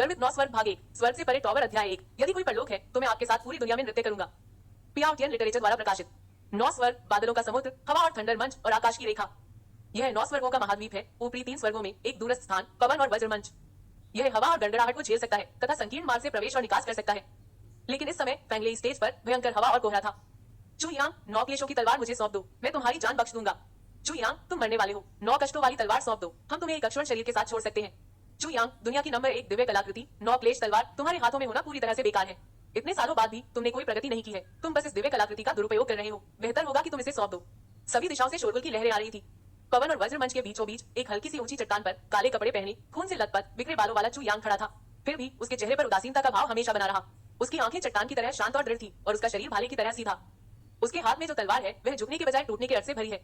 गर्वित 9 स्वर्ग भाग 1 स्वर्ग से परे टॉवर अध्याय 1। यदि कोई परलोक है तो मैं आपके साथ पूरी दुनिया में नृत्य करूंगा। पियाउटियन लिटरेचर द्वारा प्रकाशित। 9 स्वर्ग, बादलों का समुद्र, हवा और थंडर मंच और आकाश की रेखा। यह 9 स्वर्गों का महाद्वीप है। ऊपरी 3 स्वर्गों में एक दूरस्थ स्थान, पवन और वज्र मंच। यह हवा और गड़गड़ाहट को झेल सकता है तथा संकीर्ण मार्ग से प्रवेश और निकास कर सकता है। लेकिन इस समय फैंगलेई स्टेज पर भयंकर हवा और कोहरा था। चू यांग, 9 क्लेशों की तलवार मुझे सौंप दो, मैं तुम्हारी जान बख्श दूंगा। चू यांग, तुम मरने वाले हो, 9 कष्टों वाली तलवार सौंप दो, हम तुम्हें एक अक्षुण शरीर के साथ छोड़ सकते हैं। चू यांग, दुनिया की नंबर 1 दिव्य कलाकृति 9 क्लेश तलवार तुम्हारे हाथों में होना पूरी तरह से बेकार है। इतने सालों बाद भी तुमने कोई प्रगति नहीं की है। तुम बस इस दिव्य कलाकृति का दुरुपयोग कर रहे हो। बेहतर होगा कि तुम इसे सौंप दो। सभी दिशाओं से शोरगुल की लहरें आ रही थी। पवन और वज्र मंच के बीचों बीच एक हल्की सी ऊंची चट्टान पर काले कपड़े पहने, खून से लथपथ, बिखरे बालों वाला चू यांग खड़ा था। फिर भी उसके चेहरे पर उदासीनता का भाव हमेशा बना रहा। उसकी आंखें चट्टान की तरह शांत और दृढ़ थी और उसका शरीर भाले की तरह सीधा। उसके हाथ में जो तलवार है वह झुकने के बजाय टूटने के अर्थ से भरी है।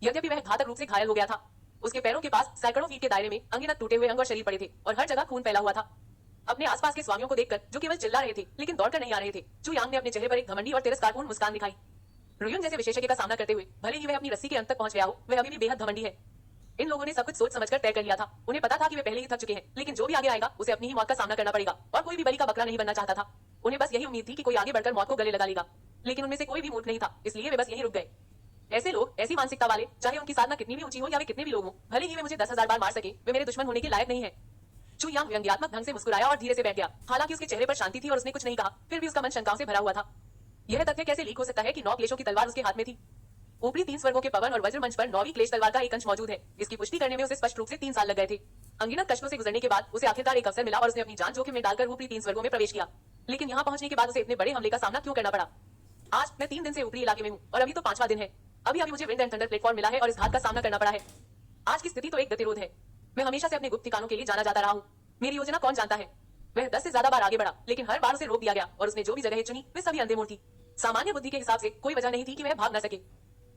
यद्यपि वह घातक रूप से घायल हो गया था। उसके पैरों के पास सैकड़ों फीट के दायरे में अंगिनत टूटे हुए अंग और शरीर पड़े थे और हर जगह खून फैला हुआ था। अपने आसपास के स्वामियों को देखकर जो केवल चिल्ला रहे थे लेकिन दौड़कर नहीं आ रहे थे, चू यांग ने अपने चेहरे पर एक घमंडी और तिरस्कारपूर्ण मुस्कान दिखाई। रुयुन जैसे विशेषज्ञ का सामना करते हुए भले ही वह अपनी रस्सी के अंत तक पहुंच गया हो, वह अभी भी बेहद घमंडी है। इन लोगों ने सब कुछ सोच समझकर तय कर लिया था। उन्हें पता था कि वे पहले ही थक चुके हैं, लेकिन जो भी आगे आएगा उसे अपनी ही मौत का सामना करना पड़ेगा और कोई भी बलि का बकरा नहीं बनना चाहता था। उन्हें बस यही उम्मीद थी कि कोई आगे बढ़कर मौत को गले लगा लेगा, लेकिन उनमें से कोई भी मूर्ख नहीं था, इसलिए वे बस यही रुक गए। ऐसे लोग, ऐसी मानसिकता वाले, चाहे उनकी साधना कितनी भी ऊंची हो या वे कितने भी लोग हों, भले ही वे मुझे 10,000 बार मार सके, वे मेरे दुश्मन होने के लायक नहीं है। चू यांग व्यंग्यात्मक ढंग से मुस्कुराया और धीरे से बैठ गया। हालांकि उसके चेहरे पर शांति थी और उसने कुछ नहीं कहा, फिर भी उसका मन शंकाओं से भरा हुआ था। यह तथ्य कैसे लीक हो सकता है कि 9 क्लेशों की तलवार उसके हाथ में थी। ऊपरी 3 स्वर्गों के पवन और वज्र मंच पर 9वीं क्लेश तलवार का एक अंश मौजूद है। इसकी पुष्टि करने में उसे स्पष्ट रूप से 3 साल लग गए थे। अनगिनत कष्टों से गुजरने के बाद उसे आखिरकार एक अवसर मिला और उसने अपनी जान जोखिम में डालकर ऊपरी 3 स्वर्गों में प्रवेश किया। लेकिन यहाँ पहुंचने के बाद उसे इतने बड़े हमले का सामना क्यों करना पड़ा? आज मैं 3 दिन से ऊपरी इलाके में हूँ और अभी तो 5वां दिन है। अभी मुझे विंड एंड थंडर प्लेटफॉर्म मिला है और इस घात का सामना करना पड़ा है। आज की स्थिति तो एक गतिरोध है। मैं हमेशा से अपने गुप्त ठिकानों के लिए जाना जाता रहा हूँ। मेरी योजना कौन जानता है? वह 10 से ज्यादा बार आगे बढ़ा, लेकिन हर बार उसे रोक दिया गया और उसने जो भी जगह चुनी वे सभी अंधेमुड़ थी। सामान्य बुद्धि के हिसाब से कोई वजह नहीं थी कि वह भाग न सके।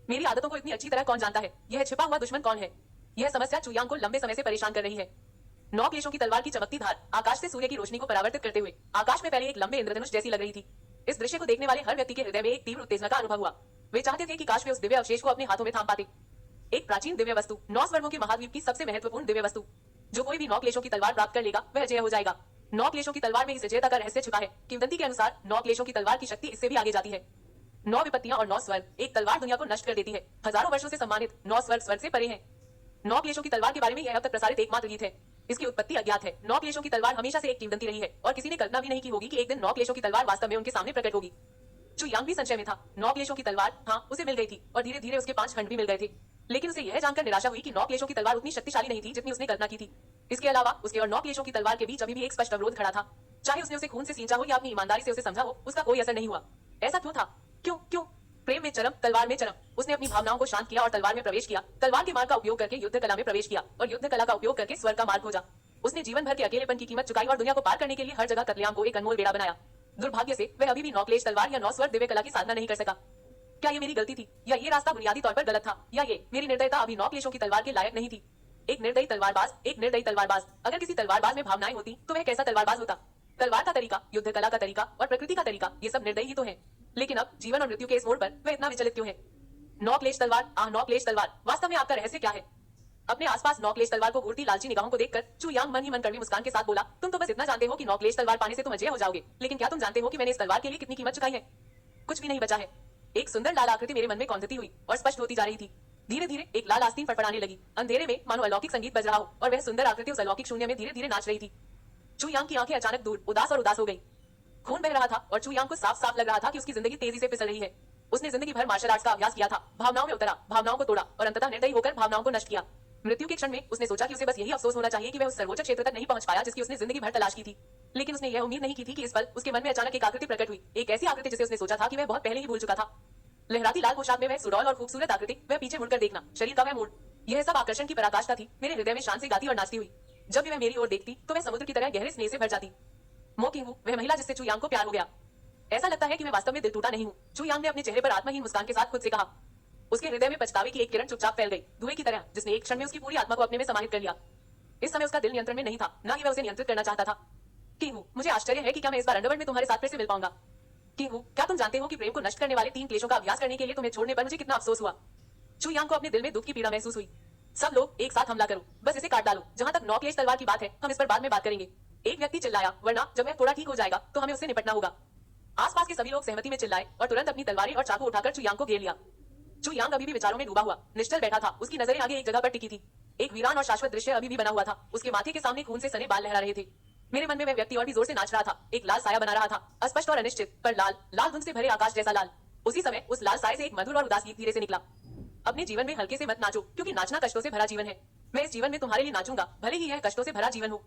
मेरी आदतों को इतनी अच्छी तरह कौन जानता है? यह छिपा हुआ दुश्मन कौन है? यह समस्या चू यांग को लंबे समय से परेशान कर रही है। 9 क्लेशों की तलवार की चमकती धार आकाश से सूर्य की रोशनी को परावर्तित करते हुए आकाश में पहले एक लंबे इंद्रधनुष जैसी लग रही थी। इस दृश्य को देखने वाले हर व्यक्ति के हृदय में एक तीव्र उत्तेजना का अनुभव हुआ। वे चाहते थे कि काश वे उस दिव्य अवशेष को अपने हाथों में थाम पाते। एक प्राचीन दिव्य वस्तु, 9 स्वर्गों के महाद्वीप की सबसे महत्वपूर्ण दिव्य वस्तु। जो कोई भी 9 क्लेशों की तलवार प्राप्त कर लेगा वह अजय हो जाएगा। 9 क्लेशों की तलवार में इस अजयता का रहस्य छिपा है। किंवदंती के अनुसार 9 क्लेशों की तलवार की शक्ति इससे भी आगे जाती है। 9 विपत्तियां और 9 स्वर्ग, एक तलवार दुनिया को नष्ट कर देती है। हजारों वर्षों से सम्मानित 9 स्वर्ग स्वर्ग से परे हैं। 9 क्लेशों की तलवार के बारे में यह अब तक प्रसारित एकमात्र गीत है। इसकी उत्पत्ति अज्ञात है। 9 क्लेशों की तलवार हमेशा से एक किंवदंती रही है और किसी ने कल्पना भी नहीं की होगी कि एक दिन 9 क्लेशों की तलवार वास्तव में उनके सामने प्रकट होगी। चू यांग भी संशय में था। 9 क्लेशों की तलवार, हाँ, उसे मिल गई थी और धीरे धीरे उसके 5 खंड भी मिल गए थे। लेकिन उसे यह जानकर निराशा हुई कि 9 क्लेशों की तलवार उतनी शक्तिशाली नहीं थी जितनी उसने कल्पना की थी। इसके अलावा उसके और 9 क्लेशों की तलवार के बीच अभी भी एक स्पष्ट अवरोध खड़ा था। चाहे उसने उसे खून से सींचा हो या अपनी ईमानदारी से उसे समझा हो, उसका कोई असर नहीं हुआ। ऐसा क्यों था? क्यों क्यों? प्रेम में चरम, तलवार में चरम। उसने अपनी भावनाओं को शांत किया और तलवार में प्रवेश किया। तलवार के मार्ग का उपयोग करके युद्ध कला में प्रवेश किया और युद्ध कला का उपयोग करके स्वर्ग का मार्ग खोजा। उसने जीवन भर के अकेलेपन की कीमत चुकाई और दुनिया को पार करने के लिए हर जगह कत्लेआम को एक अनमोल बेड़ा बनाया। दुर्भाग्य से वह अभी भी 9 क्लेश तलवार या 9 स्वर्ग दिव्य कला की साधना नहीं कर सका। क्या ये मेरी गलती थी या ये रास्ता बुनियादी तौर पर गलत था, या ये मेरी निर्दयता अभी 9 क्लेशों की तलवार के लायक नहीं थी? एक निर्दयी तलवारबाज, एक निर्दयी तलवारबाज। अगर किसी तलवारबाज में भावनाएं होती तो वह कैसा तलवारबाज होता? तलवार का तरीका, युद्ध कला का तरीका और प्रकृति का तरीका, ये सब निर्दयी ही तो है। लेकिन अब जीवन और मृत्यु के इस मोड़ पर वह इतना विचलित क्यों है? 9 क्लेश तलवार, 9 क्लेश तलवार, वास्तव में आपका रहस्य क्या है? अपने आसपास 9 क्लेश तलवार को घूरती लालची निगाहों को देखकर चू यांग मन ही मन कड़वी मुस्कान के साथ बोला, तुम तो बस इतना जानते हो कि 9 क्लेश तलवार पाने से तुम अजय हो जाओगे, लेकिन क्या तुम जानते हो कि मैंने इस तलवार के लिए कितनी कीमत चुकाई है? कुछ भी नहीं बचा है। एक सुंदर लाल आकृति मेरे मन में कौंधती हुई और स्पष्ट होती जा रही थी। धीरे धीरे एक लाल आस्तीन फड़फड़ाने लगी। अंधेरे में मानो अलौकिक संगीत बज रहा हो और वह सुंदर आकृति उस अलौकिक शून्य में धीरे धीरे नाच रही थी। चू यांग की आंखें अचानक दूर, उदास और उदास हो गई। खून बह रहा था और चू यांग को साफ साफ लग रहा था कि उसकी जिंदगी तेजी से फिसल रही है। उसने जिंदगी भर मार्शल आर्ट्स का अभ्यास किया था, भावनाओं में उतरा, भावनाओं को तोड़ा और अंततः निर्दयी होकर भावनाओं को नष्ट किया। मृत्यु के क्षण में उसने सोचा कि उसे बस यही अफसोस होना चाहिए कि वह उस सर्वोच्च क्षेत्र तक नहीं पहुंच पाया जिसकी उसने जिंदगी भर तलाश की थी। लेकिन उसने यह उम्मीद नहीं की थी कि इस पल उसके मन में अचानक एक आकृति प्रकट हुई, एक ऐसी आकृति जिसे उसने सोचा था कि वह बहुत पहले ही भूल चुका था। लहराती लाल पोशाक में वह सुडौल और खूबसूरत आकृति, वह पीछे मुड़कर देखना, शरीर का वह मोड़, यह सब आकर्षण की पराकाष्ठा थी। मेरे हृदय में शान से गाती और नाचती हुई। जब भी वह मेरी ओर देखती तो वह समुद्र की तरह गहरे स्नेह से भर जाती। मो किंग, वह महिला जिससे चू यांग को प्यार हो गया। ऐसा लगता है कि मैं वास्तव में दिल टूटा नहीं हूँ, चू यांग ने अपने चेहरे पर आत्महीन मुस्कान के साथ खुद से कहा। उसके हृदय में पछतावे की एक किरण चुपचाप फैल गई, धुएं की तरह, जिसने एक क्षण में उसकी पूरी आत्मा को अपने में समाहित कर लिया। इस समय उसका दिल नियंत्रण में नहीं था, न ही वह उसे नियंत्रित करना चाहता था। किंग, मुझे आश्चर्य है कि क्या मैं इस बार अंडरवर्ल्ड में तुम्हारे साथ फिर से मिल पाऊंगा। किंग, क्या तुम जानते हो कि प्रेम को नष्ट करने वाले 3 क्लेशों का अभ्यास करने के लिए तुम्हें छोड़ने पर मुझे कितना अफसोस हुआ? चू यांग को अपने दिल में दुख की पीड़ा महसूस हुई। सब लोग एक साथ हमला करो, बस इसे काट डालो। जहां तक 9 क्लेश तलवार की बात है, हम इस पर बाद में बात करेंगे। एक व्यक्ति चिल्लाया, वरना जब वह थोड़ा ठीक हो जाएगा तो हमें उससे निपटना होगा। आसपास के सभी लोग सहमति में चिल्लाए और तुरंत अपनी तलवारें और चाकू उठाकर चुयांग को घेर लिया। चुयांग अभी भी विचारों में डूबा हुआ निश्चल बैठा था। उसकी नजरें आगे एक जगह पर टिकी थी। एक वीरान और शाश्वत दृश्य अभी भी बना हुआ था। उसके माथे के सामने खून से सने बाल लहरा रहे थे। मेरे मन में वह व्यक्ति और भी जोर से नाच रहा था। एक लाल साया बना रहा था, अस्पष्ट और अनिश्चित, पर लाल, लाल धुंध से भरे आकाश जैसा लाल। उसी समय उस लाल साये से एक मधुर और उदास गीत धीरे से निकला। अपने जीवन में हल्के से मत नाचो, क्योंकि नाचना कष्टों से भरा जीवन है। मैं इस जीवन में तुम्हारे लिए नाचूंगा, भले ही यह कष्टों से भरा जीवन हो।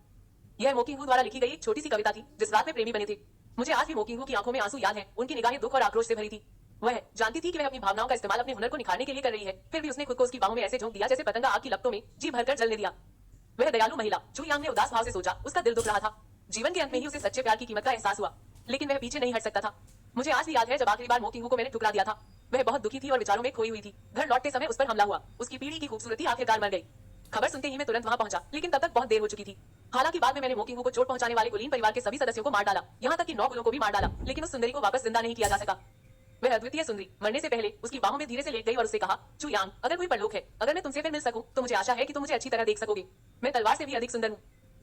यह मोकिंग द्वारा लिखी गई एक छोटी सी कविता थी जिस रात में प्रेमी बने थे। मुझे आज भी मोकिंग की आंखों में आंसू याद है। उनकी निगाहें दुख और आक्रोश से भरी थी। वह जानती थी कि वह अपनी भावनाओं का इस्तेमाल अपने हुनर को निखारने के लिए कर रही है, फिर भी उसने खुद को उसकी बाहों में ऐसे झोंक दिया जैसे पतंगा आग की लपटों में जी भरकर जलने दिया। वह दयालु महिला, चुयांग ने उदास भाव से सोचा। उसका दिल दुख रहा था। जीवन के अंत में ही उसे सच्चे प्यार की कीमत का एहसास हुआ, लेकिन वह पीछे नहीं हट सकता था। मुझे आज भी याद है जब आखिरी बार मोकिंग को मैंने ठुकरा दिया था। वह बहुत दुखी थी और विचारों में खोई हुई थी। घर लौटते समय उस पर हमला हुआ। उसकी पीढ़ी की खूबसूरती आखिरकार मर गई। खबर सुनते ही मैं तुरंत वहां पहुंचा, लेकिन तब तक बहुत देर हो चुकी थी। हालांकि बाद में मैंने मोकिंग को चोट पहुंचाने वाले कुलीन परिवार के सभी सदस्यों को मार डाला, यहाँ तक कि 9 गुलों को भी मार डाला, लेकिन उस सुंदरी को वापस जिंदा नहीं किया जा सका। वह अद्वितीय सुंदरी मरने से पहले उसकी बाहों में धीरे से लेट गई और उससे कहा, चुयांग, अगर कोई परलोक है, अगर मैं तुमसे फिर मिल सकूं, तो मुझे आशा है कि तुम मुझे अच्छी तरह देख सकोगे। मैं तलवार से भी अधिक सुंदर हूँ।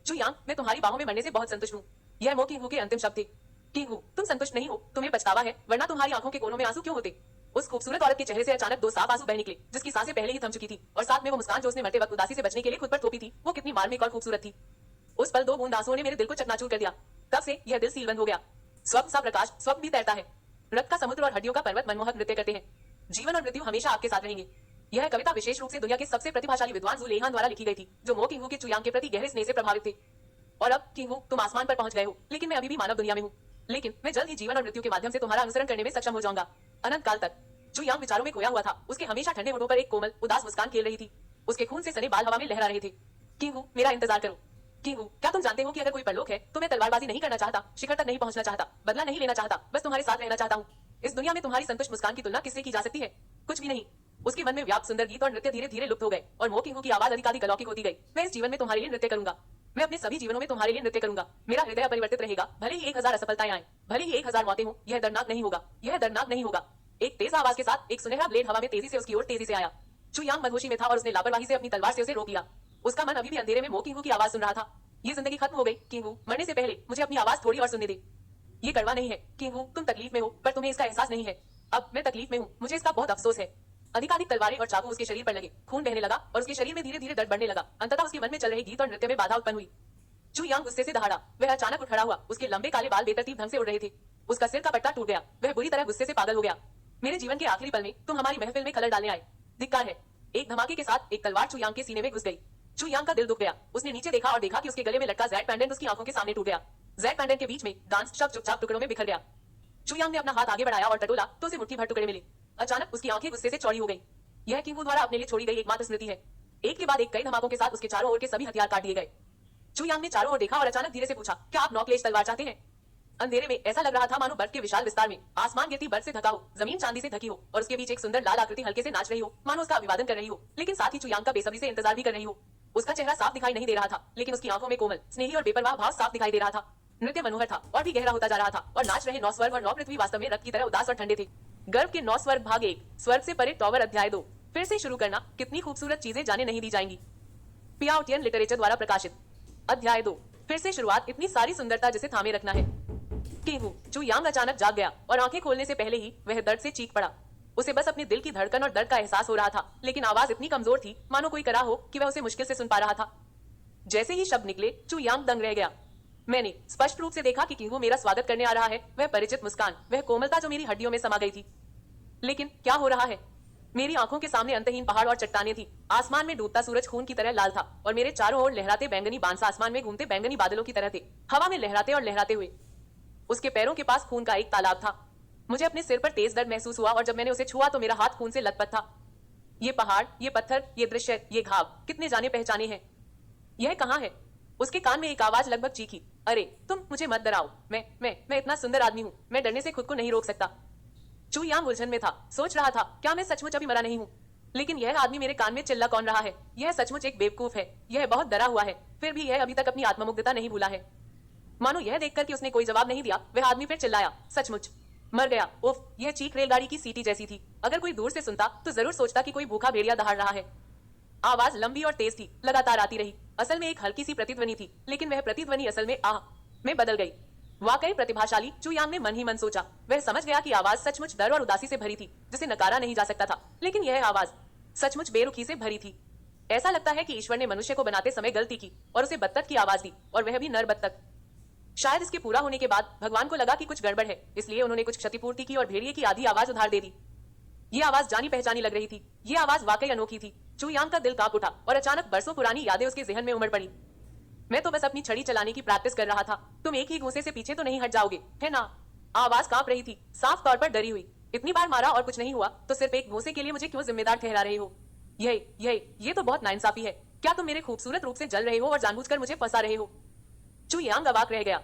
चुयांग, मैं तुम्हारी बाहों में मरने से बहुत संतुष्ट हूँ। यह मोकिंग के अंतिम शब्द थे। किंग, तुम संतुष्ट नहीं हो, तुम्हें पछतावा है, वरना तुम्हारी आंखों के कोनों में आंसू क्यों होते? उस खूबसूरत औरत के चेहरे से अचानक 2 साफ आंसू बह निकले, जिसकी सांसें पहले ही थम चुकी थी, और साथ में वो मुस्कान जो उसने मरते वक्त उदासी से बचने के लिए खुद पर थोपी थी, वो कितनी मार्मिक और खूबसूरत थी। उस पल 2 बूंद आंसुओं ने मेरे दिल को चकनाचूर कर दिया। तब से यह दिल सीलबंद हो गया। स्वप्न सा प्रकाश, स्वप्न भी तैरता है। रक्त का समुद्र और हड्डियों का पर्वत मनमोहक नृत्य करते हैं। जीवन और मृत्यु हमेशा आपके साथ रहेंगे। यह कविता विशेष रूप से दुनिया के सबसे प्रतिभाशाली विद्वान ज़ू लेहान द्वारा लिखी गई थी, जो मो किंगू के चुयांग के प्रति गहरे स्नेह से प्रभावित थे। और अब किंगू, तुम आसमान पर पहुंच गए हो, लेकिन मैं अभी भी मानव दुनिया में हूँ। लेकिन मैं जल्द ही जीवन और मृत्यु के माध्यम से तुम्हारा अनुसरण करने में सक्षम हो जाऊंगा, अनंत काल तक। चुयांग विचारों में खोया हुआ था। उसके हमेशा ठंडे होठों पर एक कोमल उदास मुस्कान खेल रही थी। उसके खून से सने बाल हवा में लहरा रहे थे। किंगू, मेरा इंतजार करो। किंगू, क्या तुम जानते हो कि अगर कोई परलोक है तो मैं तलवारबाजी नहीं करना चाहता, शिखर तक नहीं पहुंचना चाहता, बदला नहीं लेना चाहता, बस तुम्हारे साथ रहना चाहता हूँ। इस दुनिया में तुम्हारी संतुष्ट मुस्कान की तुलना किससे की जा सकती है? कुछ भी नहीं। उसके मन में व्याप्त सुंदर गीत और नृत्य धीरे धीरे लुप्त हो गए, और मो किंगू की आवाज अधिकाधिक अलौकिक होती गई। मैं इस जीवन में तुम्हारे लिए नृत्य करूंगा। मैं अपने सभी जीवनों में तुम्हारे लिए नृत्य करूंगा। मेरा हृदय परिवर्तित रहेगा, भले ही 1000 असफलताएं आए, भले ही 1000 मौतें हों, यह दर्दनाक नहीं होगा, यह दर्दनाक नहीं होगा। एक तेज आवाज के साथ एक सुनहरा ब्लेड हवा में तेजी से उसकी ओर तेजी से आया। चुयांग मदहोशी में था और उसने लापरवाही से अपनी तलवार से उसे रोक लिया। उसका मन अभी भी अंधेरे में मो किंगू की आवाज सुन रहा था। ये जिंदगी खत्म हो गई किंगू, मरने से पहले मुझे अपनी आवाज थोड़ी और सुनने दे। ये कड़वा नहीं है किंगू, तुम तकलीफ में हो, पर तुम्हें इसका एहसास नहीं है। अब मैं तकलीफ में हूँ, मुझे इसका बहुत अफसोस है। अधिकाधिक तलवारें और चाकू उसके शरीर पर लगे, खून बहने लगा और उसके शरीर में धीरे धीरे दर्द बढ़ने लगा। अंततः उसके मन में चल रही गीत और नृत्य में बाधा उत्पन्न हुई। चुयांग गुस्से से दहाड़ा। वह अचानक उठ खड़ा हुआ। उसके लंबे काले बाल बेतरतीब ढंग से उड़ रहे थे। उसका सिर का पट्टा टूट गया। वह बुरी तरह गुस्से से पागल हो गया। मेरे जीवन के आखिरी पल में तुम हमारी महफिल में खलल डालने आए, धिक्कार है। एक धमाके के साथ एक तलवार चुयांग के सीने में घुस गई। चुयांग का दिल दुख गया। उसने नीचे देखा और देखा कि उसके गले में लटका ज़ेड पेंडेंट उसकी आंखों के सामने टूट गया। ज़ेड पेंडेंट के बीच में डांस शब्द चुपचाप टुकड़ों में बिखर गया। चुयांग ने अपना हाथ आगे बढ़ाया और टटोला तो उसे मुट्ठी भर टुकड़े मिले। अचानक उसकी आंखें गुस्से से चौड़ी हो गई। यह किंगू द्वारा अपने लिए छोड़ी गई एकमात्र स्मृति है। एक के बाद एक कई धमाकों के साथ उसके चारों ओर के सभी हथियार काट दिए गए। चुयांग ने चारों ओर देखा और अचानक धीरे से पूछा, क्या आप नौक्लेश तलवार चाहते हैं? अंधेरे में ऐसा लग रहा था मानो बर्फ के विशाल विस्तार में आसमान गिरती बर्फ से ढका हो, जमीन चांदी से ढकी हो, और उसके बीच एक सुंदर लाल आकृति हल्के से नाच रही हो, मानो उसका अभिवादन कर रही हो, लेकिन साथ ही चुयांग का बेसब्री से इंतजार भी कर रही हो। उसका चेहरा साफ दिखाई नहीं दे रहा था, लेकिन उसकी आंखों में कोमल, स्नेही और बेपरवाह भाव साफ दिखाई दे रहा था। नृत्य मनोहर था और भी गहरा होता जा रहा था, और नाच रहे 9 स्वर्ग और 9 पृथ्वी वास्तव में रक्त की तरह उदास और ठंडे थे। गर्व के 9 स्वर्ग भाग 1, स्वर्ग से परे टॉवर अध्याय 2। फिर से शुरू करना, कितनी खूबसूरत चीजें जाने नहीं दी जाएंगी। पियाउटियन लिटरेचर द्वारा प्रकाशित। अध्याय 2, फिर से शुरुआत, इतनी सारी सुंदरता जिसे थामे रखना है। किंगू, चुयांग अचानक जाग गया और आंखें खोलने से पहले ही वह दर्द से चीख पड़ा। उसे बस अपने दिल की धड़कन और दर्द का एहसास हो रहा था, लेकिन आवाज इतनी कमजोर थी मानो कोई करा हो कि वह उसे मुश्किल से सुन पा रहा था। जैसे ही शब्द निकले, चुयांग दंग रह गया। मैंने स्पष्ट रूप से देखा कि किंगू मेरा स्वागत करने आ रहा है। वह परिचित मुस्कान, वह कोमलता जो मेरी हड्डियों में समा गई थी। लेकिन क्या हो रहा है? मेरी आंखों के सामने अंतहीन पहाड़ और चट्टानें थी। आसमान में डूबता सूरज खून की तरह लाल था, और मेरे चारों ओर लहराते बैंगनी बांस आसमान में घूमते बैंगनी बादलों की तरह थे, हवा में लहराते और लहराते हुए। उसके पैरों के पास खून का एक तालाब था। मुझे अपने सिर पर तेज दर्द महसूस हुआ, और जब मैंने उसे छुआ तो मेरा हाथ खून से लथपथ था। ये पहाड़, ये पत्थर, ये दृश्य, ये घाव, कितने जाने पहचाने हैं। यह कहाँ है? उसके कान में एक आवाज लगभग चीखी, अरे तुम मुझे मत डराओ, मैं इतना सुंदर आदमी हूँ, मैं डरने से खुद को नहीं रोक सकता। चुयांग उलझन में था, सोच रहा था क्या मैं सचमुच अभी मरा नहीं हूँ? लेकिन यह आदमी मेरे कान में चिल्ला कौन रहा है? यह सचमुच एक बेवकूफ है। यह बहुत डरा हुआ है, फिर भी यह अभी तक अपनी आत्ममुग्धता नहीं भूला है। मानो यह देखकर कि उसने कोई जवाब नहीं दिया, वह आदमी फिर चिल्लाया, सचमुच मर गया। उफ, यह चीख रेलगाड़ी की सीटी जैसी थी। अगर कोई दूर से सुनता तो जरूर सोचता कि कोई भूखा भेड़िया दहाड़ रहा है। आवाज लंबी और तेज थी, लगातार आती रही। असल में एक हल्की सी प्रतिध्वनि थी, लेकिन वह प्रतिध्वनि असल में आह में बदल गई। वाकई प्रतिभाशाली, चू यांग ने मन ही मन सोचा। वह समझ गया कि आवाज सचमुच डर और उदासी से भरी थी, जिसे नकारा नहीं जा सकता था। लेकिन यह आवाज सचमुच बेरुखी से भरी थी। ऐसा लगता है कि ईश्वर ने मनुष्य को बनाते समय गलती की और उसे बत्तख की आवाज दी, और वह भी नर बत्तख। शायद इसके पूरा होने के बाद भगवान को लगा कि कुछ गड़बड़ है, इसलिए उन्होंने कुछ क्षतिपूर्ति की और भेड़िए की आधी आवाज उधार दे दी। ये आवाज जानी पहचानी लग रही थी। ये आवाज वाकई अनोखी थी। चू यांग का दिल कांप उठा और अचानक बरसों पुरानी यादें उसके जहन में उमड़ पड़ी। मैं तो बस अपनी छड़ी चलाने की प्रैक्टिस कर रहा था। तुम एक ही घूंसे से पीछे तो नहीं हट जाओगे, है ना? आवाज कांप रही थी, साफ तौर पर डरी हुई। इतनी बार मारा और कुछ नहीं हुआ तो सिर्फ एक घूंसे के लिए मुझे क्यों जिम्मेदार ठहरा रहे हो? ये तो बहुत नाइंसाफी है। क्या तुम मेरे खूबसूरत रूप से जल रहे हो और जानबूझकर मुझे फंसा रहे हो? चू यांग अवाक रह गया।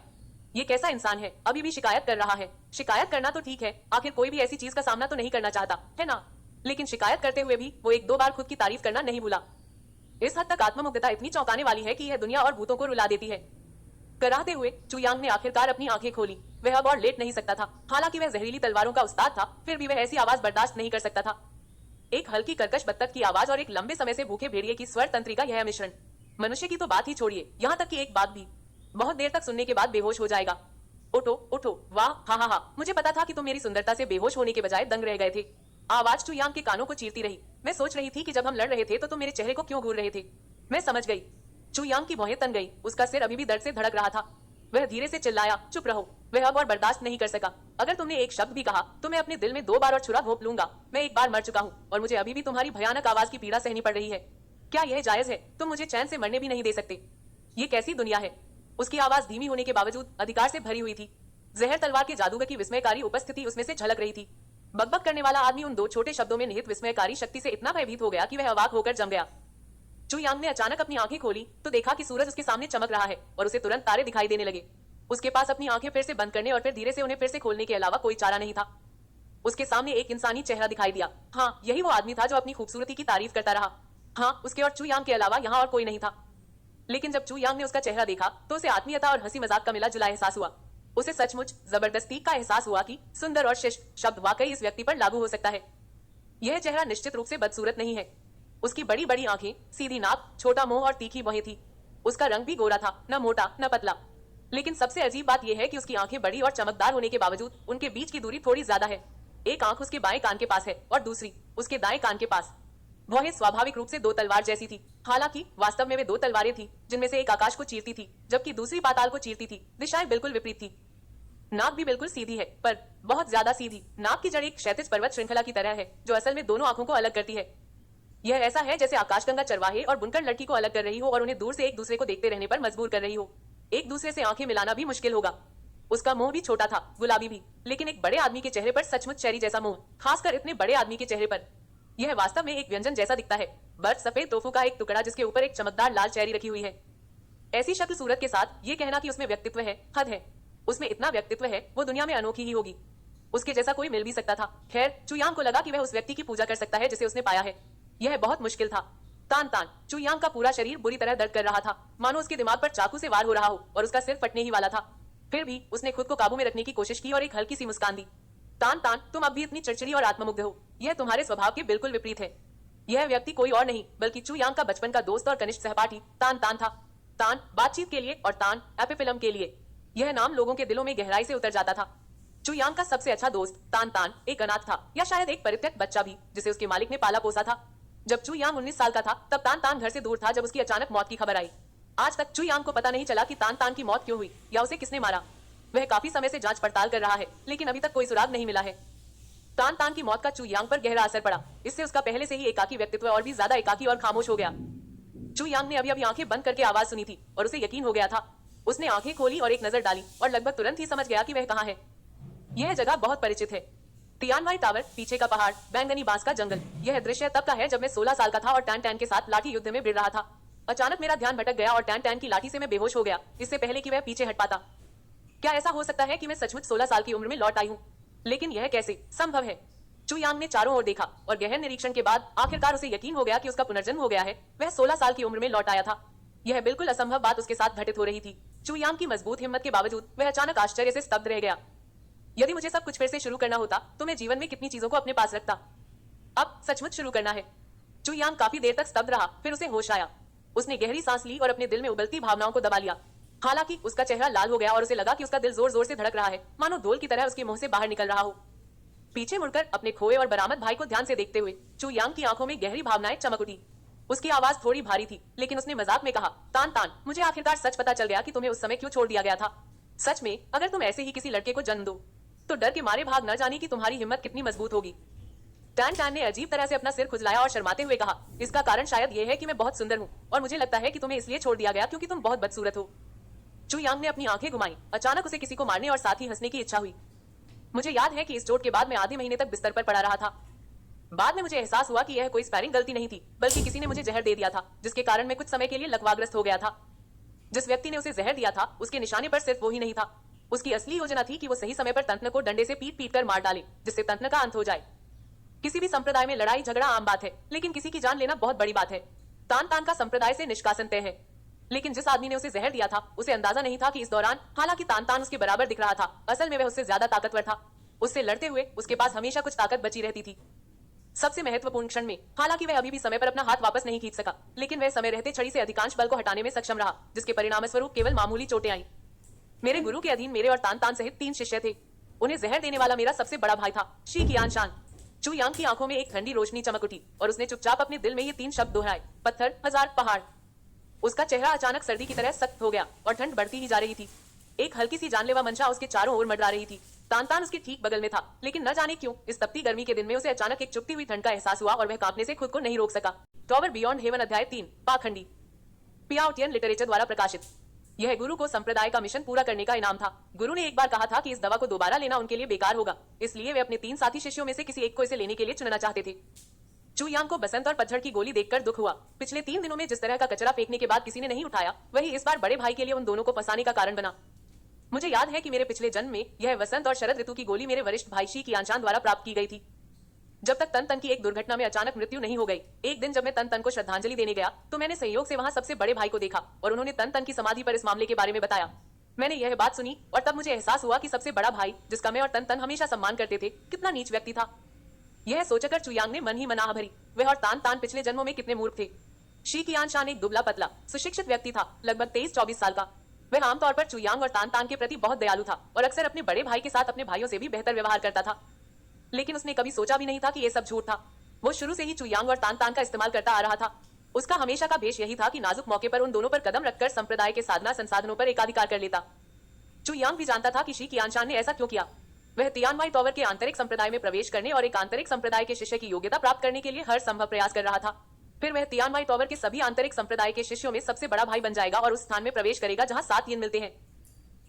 ये कैसा इंसान है, अभी भी शिकायत कर रहा है। शिकायत करना तो ठीक है, आखिर कोई भी ऐसी चीज का सामना तो नहीं करना चाहता, है ना? लेकिन शिकायत करते हुए भी वो एक दो बार खुद की तारीफ करना नहीं भूला। इस हद तक आत्ममुग्धता इतनी चौंकाने वाली है कि यह दुनिया और भूतों को रुला देती है। कराहते हुए चू यांग ने आखिरकार अपनी आंखें खोली। वह अब और लेट नहीं सकता था। हालांकि वह जहरीली तलवारों का उस्ताद था, फिर भी वह ऐसी आवाज बर्दाश्त नहीं कर सकता था। एक हल्की कर्कश बत्तख की आवाज और एक लंबे समय से भूखे भेड़िए की स्वर तंत्री का यह मिश्रण। मनुष्य की तो बात ही छोड़िए, यहाँ तक कि एक बात भी बहुत देर तक सुनने के बाद बेहोश हो जाएगा। उठो उठो, वाह, हा, मुझे पता था कि तुम मेरी सुंदरता से बेहोश होने के बजाय दंग रह गए थे। आवाज चू यांग के कानों को चीरती रही। मैं सोच रही थी कि जब हम लड़ रहे थे तो तुम मेरे चेहरे को क्यों घूर रहे थे। मैं समझ गई। चू यांग की भौहें तन गई। उसका सिर अभी भी दर्द से धड़क रहा था। वह धीरे से चिल्लाया, चुप रहो। वह अब और बर्दाश्त नहीं कर सका। अगर तुमने एक शब्द भी कहा तो मैं अपने दिल में 2 बार और छुरा घोंप लूंगा। मैं एक बार मर चुका हूँ और मुझे अभी भी तुम्हारी भयानक आवाज की पीड़ा सहनी पड़ रही है। क्या यह जायज है? तुम मुझे चैन से मरने भी नहीं दे सकते। ये कैसी दुनिया है? उसकी आवाज धीमी होने के बावजूद अधिकार से भरी हुई थी। जहर तलवार के जादूगर की विस्मयकारी उपस्थिति उसमें से झलक रही थी। बकबक करने वाला आदमी उन 2 छोटे शब्दों में निहित विस्मयकारी शक्ति से इतना भयभीत हो गया कि वह अवाक होकर जम गया। चू यांग ने अचानक अपनी आंखें खोली तो देखा कि सूरज उसके सामने चमक रहा है और उसे तुरंत तारे दिखाई देने लगे। उसके पास अपनी आंखें फिर से बंद करने और फिर धीरे से उन्हें फिर से खोलने के अलावा कोई चारा नहीं था। उसके सामने एक इंसानी चेहरा दिखाई दिया। हाँ, यही वो आदमी था जो अपनी खूबसूरती की तारीफ करता रहा। हाँ, उसके और चू यांग के अलावा यहाँ और कोई नहीं था। लेकिन जब चू यांग ने उसका चेहरा देखा तो उसे आत्मीयता और हंसी मजाक का मिला जुला एहसास हुआ। उसे सचमुच जबरदस्ती का एहसास हुआ कि सुंदर और शिष्ट शब्द वाकई इस व्यक्ति पर लागू हो सकता है। यह चेहरा निश्चित रूप से बदसूरत नहीं है। उसकी बड़ी बड़ी आंखें, सीधी नाक, छोटा मुंह और तीखी भौहें थी। उसका रंग भी गोरा था, न मोटा न पतला। लेकिन सबसे अजीब बात यह है कि उसकी आंखें बड़ी और चमकदार होने के बावजूद उनके बीच की दूरी थोड़ी ज्यादा है। एक आंख उसके बाएं कान के पास है और दूसरी उसके दाएं कान के पास। भौहें स्वाभाविक रूप से 2 तलवार जैसी थी। हालांकि वास्तव में वे 2 तलवारें थी, जिनमें से एक आकाश को चीरती थी जबकि दूसरी पाताल को चीरती थी। दिशाएं बिल्कुल विपरीत थी। नाक भी बिल्कुल सीधी है, पर बहुत ज्यादा सीधी। नाक की जड़ एक क्षैतिज पर्वत श्रृंखला की तरह है जो असल में दोनों आंखों को अलग करती है। यह ऐसा है जैसे आकाशगंगा चरवाहे और बुनकर लड़की को अलग कर रही हो और उन्हें दूर से एक दूसरे को देखते रहने पर मजबूर कर रही हो। एक दूसरे से आंखें मिलाना भी मुश्किल होगा। उसका मुंह भी छोटा था, गुलाबी भी, लेकिन एक बड़े आदमी के चेहरे पर सचमुच चेरी जैसा मुंह, खासकर इतने बड़े आदमी के चेहरे पर। यह वास्तव में एक व्यंजन जैसा दिखता है, बर्फ सफेद टोफू का एक टुकड़ा जिसके ऊपर एक चमकदार लाल चेरी रखी हुई है। ऐसी शक्ल सूरत के साथ ये कहना कि उसमें व्यक्तित्व है, हद है। उसमें इतना व्यक्तित्व है, वो दुनिया में अनोखी ही होगी। उसके जैसा कोई मिल भी सकता था। खैर, चू यांग को लगा कि वह उस व्यक्ति की पूजा कर सकता है जिसे उसने पाया है। यह बहुत मुश्किल था। तान तान, चू यांग का पूरा शरीर बुरी तरह दर्द कर रहा था, मानो उसके दिमाग पर चाकू से वार हो रहा हो और उसका सिर फटने ही वाला था। फिर भी उसने खुद को काबू में रखने की कोशिश की और एक हल्की सी मुस्कान दी। तान तान, तुम अब भी इतनी चिड़चिड़ी और आत्ममुग्ध हो। यह तुम्हारे स्वभाव के बिल्कुल विपरीत है। यह व्यक्ति कोई और नहीं बल्कि चू यांग का बचपन का दोस्त और कनिष्ठ सहपाठी तान तान था। तान बातचीत के लिए और तान एपिफिलम के लिए। यह नाम लोगों के दिलों में गहराई से उतर जाता था। चू यांग का सबसे अच्छा दोस्त तान तान एक अनाथ था, या शायद एक परित्यक्त बच्चा भी, जिसे उसके मालिक ने पाला पोसा था। जब चू यांग 19 साल का था तब तान तान घर से दूर था जब उसकी अचानक मौत की खबर आई। आज तक चू यांग को पता नहीं चला कि तान तान की मौत क्यों हुई या उसे किसने मारा। वह काफी समय से जांच पड़ताल कर रहा है, लेकिन अभी तक कोई सुराग नहीं मिला है। तान तान की मौत का चू यांग पर गहरा असर पड़ा। इससे उसका पहले से ही एकाकी व्यक्तित्व और भी ज्यादा एकाकी और खामोश हो गया। चू यांग ने अभी अभी आंखें बंद करके आवाज सुनी थी और उसे यकीन हो गया था। उसने आंखें खोली और एक नजर डाली और लगभग तुरंत ही समझ गया कि वह कहाँ है। यह जगह बहुत परिचित है। तियानवाई टावर, पीछे का पहाड़, बैंगनी बांस का जंगल। यह दृश्य तब का है जब मैं 16 साल का था और टैन टैन के साथ लाठी युद्ध में भिड़ रहा था। अचानक मेरा ध्यान भटक गया और टैन टैन की लाठी से मैं बेहोश हो गया, इससे पहले कि वह पीछे हट पाता। क्या ऐसा हो सकता है कि मैं सचमुच 16 साल की उम्र में लौट आई हूँ? लेकिन यह कैसे संभव है? चू यांग ने चारों ओर देखा और गहन निरीक्षण के बाद आखिरकार उसे यकीन हो गया कि उसका पुनर्जन्म हो गया है। वह 16 साल की उम्र में लौट आया था। यह बिल्कुल असंभव बात उसके साथ घटित हो रही थी। चू यांग की मजबूत हिम्मत के बावजूद वह अचानक आश्चर्य से स्तब्ध रह गया। यदि मुझे सब कुछ फिर से शुरू करना होता तो मैं जीवन में कितनी चीजों को अपने पास रखता। अब सचमुच शुरू करना है। चू यांग काफी देर तक स्तब्ध रहा, फिर उसे होश आया। उसने गहरी सांस ली और अपने दिल में उबलती भावनाओं को दबा लिया। हालांकि उसका चेहरा लाल हो गया और उसे लगा कि उसका दिल जोर जोर से धड़क रहा है, मानो डोल की तरह उसके मुंह से बाहर निकल रहा हो। पीछे मुड़कर अपने खोए और बरामद भाई को ध्यान से देखते हुए चू यांग की आंखों में गहरी भावनाएं चमक उठी। उसकी आवाज थोड़ी भारी थी, लेकिन उसने मजाक में कहा, तान तान, मुझे आखिरकार सच पता चल गया कि तुम्हें उस समय क्यों छोड़ दिया गया था। सच में अगर तुम ऐसे ही किसी लड़के को जन्म दो तो डर के मारे भाग न जाने की तुम्हारी हिम्मत कितनी मजबूत होगी। टैन टैन ने अजीब तरह से अपना सिर खुजलाया और शर्माते हुए कहा, इसका कारण शायद यह है कि मैं बहुत सुंदर हूँ और मुझे लगता है कि तुम्हें इसलिए छोड़ दिया गया क्योंकि तुम बहुत बदसूरत हो। चू यांग ने अपनी आंखें घुमाई। अचानक उसे किसी को मारने और साथ ही हंसने की इच्छा हुई। मुझे याद है कि इस चोट के बाद मैं आधे महीने तक बिस्तर पर पड़ा रहा था। बाद में मुझे एहसास हुआ कि यह कोई स्पैरिंग गलती नहीं थी, बल्कि किसी ने मुझे जहर दे दिया था, जिसके कारण मैं कुछ समय के लिए लकवाग्रस्त हो गया था। जिस व्यक्ति ने उसे जहर दिया था उसके निशाने पर सिर्फ वो ही नहीं था। उसकी असली योजना थी कि वो सही समय पर तंत्र को डंडे से पीट पीट कर मार डाले, जिससे तंत्र का अंत हो जाए। किसी भी संप्रदाय में लड़ाई झगड़ा आम बात है, लेकिन किसी की जान लेना बहुत बड़ी बात है। तान तान का संप्रदाय से निष्कासन तय है, लेकिन जिस आदमी ने उसे जहर दिया था उसे अंदाजा नहीं था कि इस दौरान, हालांकि तान तान उसके बराबर दिख रहा था, असल में वह उससे ज्यादा ताकतवर था। उससे लड़ते हुए उसके पास हमेशा कुछ ताकत बची रहती थी। सबसे महत्वपूर्ण क्षण में, हालांकि वह अभी भी समय पर अपना हाथ वापस नहीं खींच सका, लेकिन वह समय रहते छड़ी से अधिकांश बल को हटाने में सक्षम रहा, जिसके परिणामस्वरूप केवल मामूली चोटें आई। मेरे गुरु के अधीन मेरे और तान तान सहित 3 शिष्य थे। उन्हें जहर देने वाला मेरा सबसे बड़ा भाई था, शी कियानशान। चू यांग की आंखों में एक ठंडी रोशनी चमक उठी और उसने चुपचाप अपने दिल में ये 3 शब्द दोहराए, पत्थर, हजार, पहाड़। उसका चेहरा अचानक सर्दी की तरह सख्त हो गया और ठंड बढ़ती ही जा रही थी। एक हल्की सी जानलेवा मंशा उसके चारों ओर मंडरा रही थी। तान तान उसके ठीक बगल में था, लेकिन न जाने क्यों इस तपती गर्मी के दिन में उसे अचानक एक चुभती हुई ठंड का एहसास हुआ और वह कांपने से खुद को नहीं रोक सका। टॉवर बियॉन्ड हेवन अध्याय 3, पाखंडी, पियाओटियन लिटरेचर द्वारा प्रकाशित। यह गुरु को संप्रदाय का मिशन पूरा करने का इनाम था। गुरु ने एक बार कहा था कि इस दवा को दोबारा लेना उनके लिए बेकार होगा, इसलिए वे अपने 3 साथी शिष्यों में से किसी एक को इसे लेने के लिए चुनना चाहते थे। चू यांग को बसंत और पतझड़ की गोली देखकर दुख हुआ। पिछले 3 दिनों में जिस तरह का कचरा फेंकने के बाद किसी ने नहीं उठाया, वही इस बार बड़े भाई के लिए उन दोनों को फंसाने का कारण बना। मुझे याद है कि मेरे पिछले जन्म में यह वसंत और शरद ऋतु की गोली मेरे वरिष्ठ भाई शी कियानशान द्वारा प्राप्त की गई थी। जब तक तन तन की एक दुर्घटना में अचानक मृत्यु नहीं हो गई। एक दिन जब मैं तन तन को श्रद्धांजलि देने गया तो मैंने संयोग से वहां सबसे बड़े भाई को देखा और उन्होंने तन तन की समाधि पर इस मामले के बारे में बताया। मैंने यह बात सुनी और तब मुझे एहसास हुआ कि सबसे बड़ा भाई, जिसका मैं और तन तन हमेशा सम्मान करते थे, कितना नीच व्यक्ति था। यह सोचकर चू यांग ने मन ही मन आह भरी। वह और तान तान पिछले जन्मों में कितने मूर्ख थे। शी कियानशान एक दुबला पतला सुशिक्षित व्यक्ति था, लगभग 23-24 साल का। वह आमतौर पर चू यांग और तान तान के प्रति बहुत दयालु था और अक्सर अपने बड़े भाई के साथ अपने भाइयों से भी बेहतर व्यवहार करता था। लेकिन उसने कभी सोचा भी नहीं था कि यह सब झूठ था। वो शुरू से ही चू यांग और तान तान का इस्तेमाल करता आ रहा था। उसका हमेशा का भेष यही था कि नाजुक मौके पर उन दोनों पर कदम रखकर संप्रदाय के साधना संसाधनों पर एकाधिकार कर लेता। चू यांग भी जानता था कि शी कियानशान ने ऐसा क्यों किया। वह तियानवाई टॉवर के आंतरिक संप्रदाय में प्रवेश करने और एक आंतरिक संप्रदाय के शिष्य की योग्यता प्राप्त करने के लिए हर संभव प्रयास कर रहा था। फिर वह तियानवाई टॉवर के सभी आंतरिक संप्रदाय के शिष्यों में सबसे बड़ा भाई बन जाएगा और उस स्थान में प्रवेश करेगा जहां 7 यिन मिलते हैं।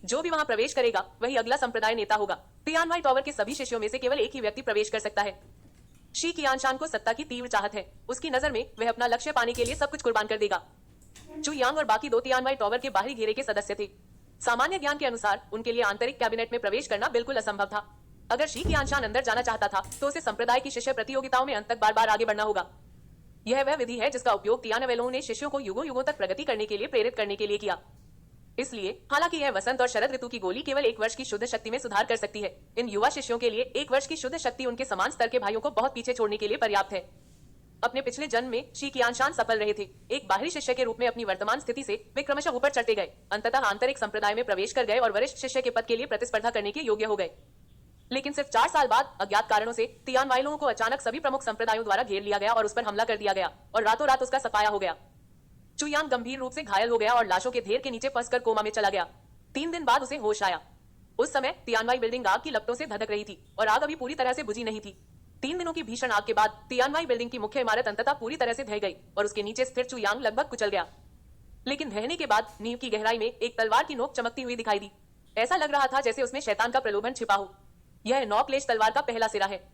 जो भी वहां प्रवेश करेगा वही अगला संप्रदाय नेता होगा। तियानवाई टॉवर के सभी शिष्यों में से केवल एक ही व्यक्ति प्रवेश कर सकता है। शी कियानशान को सत्ता की तीव्र चाहत है। उसकी नजर में वह अपना लक्ष्य पाने के लिए सब कुछ कुर्बान कर देगा। चू यांग और बाकी 2 तियानवाई टॉवर के बाहरी घेरे के सदस्य थे। सामान्य ज्ञान के अनुसार उनके लिए आंतरिक कैबिनेट में प्रवेश करना बिल्कुल असंभव था। अगर शी कियानशान अंदर जाना चाहता था तो उसे संप्रदाय की शिष्य प्रतियोगिताओं में अंत तक बार बार आगे बढ़ना होगा। यह वह विधि है जिसका उपयोग तियानवेलों ने शिष्यों को युगों युगों तक प्रगति करने के लिए प्रेरित करने के लिए किया। इसलिए हालांकि यह वसंत और शरद ऋतु की गोली केवल 1 वर्ष की शुद्ध शक्ति में सुधार कर सकती है, इन युवा शिष्यों के लिए 1 वर्ष की शुद्ध शक्ति उनके समान स्तर के भाइयों को बहुत पीछे छोड़ने के लिए पर्याप्त है। अपने पिछले जन्म में शी कियानशान सफल रहे थे। एक बाहरी शिष्य के रूप में अपनी वर्तमान स्थिति से वे क्रमशः ऊपर चढ़ते गए, अंततः आंतरिक संप्रदाय में प्रवेश कर गए और वरिष्ठ शिष्य के पद के लिए प्रतिस्पर्धा करने के योग्य हो गए। लेकिन सिर्फ 4 साल बाद अज्ञात कारणों से तियानवाइलों को अचानक सभी प्रमुख संप्रदायों द्वारा घेर लिया गया और उस पर हमला कर दिया गया और रातों रात उसका सफाया हो गया। चू यांग गंभीर रूप से घायल हो गया और लाशों के ढेर के नीचे फंसकर कोमा में चला गया। 3 दिन बाद उसे होश आया। उस समय तियानवाई बिल्डिंग आग की लपटों से धधक रही थी और आग अभी पूरी तरह से बुझी नहीं थी। 3 दिनों की भीषण आग के बाद तियानवाई बिल्डिंग की मुख्य इमारत अंततः पूरी तरह से ढह गई और उसके नीचे स्थिर चू यांग लगभग कुचल गया। लेकिन ढहने के बाद नींव की गहराई में एक तलवार की नोक चमकती हुई दिखाई दी। ऐसा लग रहा था जैसे उसमें शैतान का प्रलोभन छिपा हो। यह 9 क्लेश तलवार का पहला सिरा है।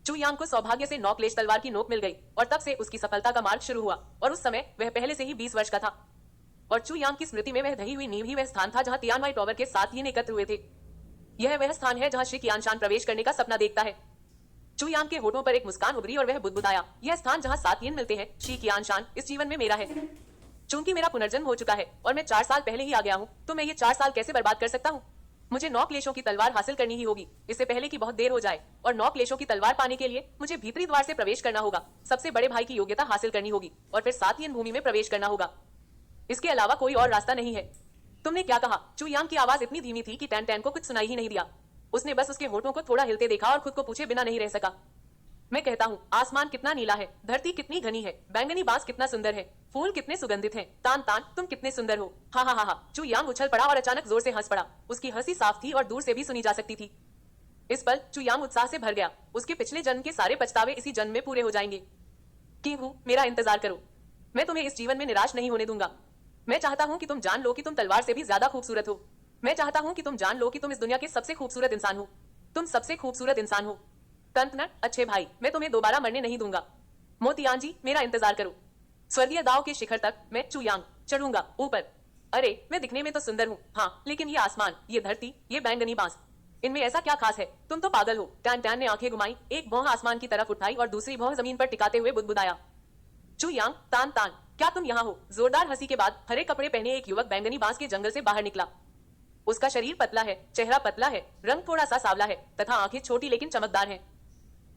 चू यांग को सौभाग्य से 9 क्लेश तलवार की नोक मिल गई और तब से उसकी सफलता का मार्ग शुरू हुआ और उस समय वह पहले से ही 20 वर्ष का था। और चू यांग की स्मृति में वह ढही हुई नींव ही वह स्थान था जहां तियानवाई टॉवर के 7 यिन एकत्र हुए थे। यह वह स्थान है जहां शी कियानशान प्रवेश करने का सपना देखता है। चू यांग के होठों पर एक मुस्कान उभरी और वह बुदबुदाया, यह स्थान जहां 7 यिन मिलते हैं, शी कियानशान, इस जीवन में मेरा है। चूंकि मेरा पुनर्जन्म हो चुका है और मैं 4 साल पहले ही आ गया हूँ, तो मैं ये 4 साल कैसे बर्बाद कर सकता हूँ। मुझे 9 क्लेशों की तलवार हासिल करनी ही होगी, इससे पहले कि बहुत देर हो जाए। और 9 क्लेशों की तलवार पाने के लिए मुझे भीतरी द्वार से प्रवेश करना होगा, सबसे बड़े भाई की योग्यता हासिल करनी होगी और फिर साथ ही इन भूमि में प्रवेश करना होगा। इसके अलावा कोई और रास्ता नहीं है। तुमने क्या कहा? चू यांग की आवाज इतनी धीमी थी कि टैन टैन को कुछ सुनाई ही नहीं दिया। उसने बस उसके होठों को थोड़ा हिलते देखा और खुद को पूछे बिना नहीं रह सका। मैं कहता हूँ, आसमान कितना नीला है, धरती कितनी घनी है, बैंगनी बांस कितना सुंदर है, फूल कितने सुगंधित हैं। तान तान, तुम कितने सुंदर हो। हा हा हा हा। चू यांग उछल पड़ा और अचानक जोर से हंस पड़ा। उसकी हंसी साफ थी और दूर से भी सुनी जा सकती थी। इस पल चू यांग उत्साह से भर गया। उसके पिछले जन्म के सारे पछतावे इसी जन्म में पूरे हो जाएंगे। की हूँ, मेरा इंतजार करो, मैं तुम्हें इस जीवन में निराश नहीं होने दूंगा। मैं चाहता हूँ कि तुम जान लो कि तुम तलवार से भी ज्यादा खूबसूरत हो। मैं चाहता हूँ कि तुम जान लो कि तुम इस दुनिया के सबसे खूबसूरत इंसान हो। तुम सबसे खूबसूरत इंसान हो। तंतनट, अच्छे भाई, मैं तुम्हें दोबारा मरने नहीं दूंगा। मोतियान जी, मेरा इंतजार करो। स्वर्गीय दाव के शिखर तक मैं चू यांग चढ़ूंगा ऊपर। अरे, मैं दिखने में तो सुंदर हूँ, हाँ, लेकिन ये आसमान, ये धरती, ये बैंगनी बांस, इनमें ऐसा क्या खास है? तुम तो पागल हो। टैन टैन ने आंखें घुमाई, एक भौं आसमान की तरफ उठाई और दूसरी भौं जमीन पर टिकाते हुए बुदबुदाया। चू यांग, तान तान, क्या तुम यहाँ हो? जोरदार हंसी के बाद हरे कपड़े पहने एक युवक बैंगनी बांस के जंगल से बाहर निकला। उसका शरीर पतला है, चेहरा पतला है, रंग थोड़ा सा सांवला है तथा आंखें छोटी लेकिन चमकदार हैं।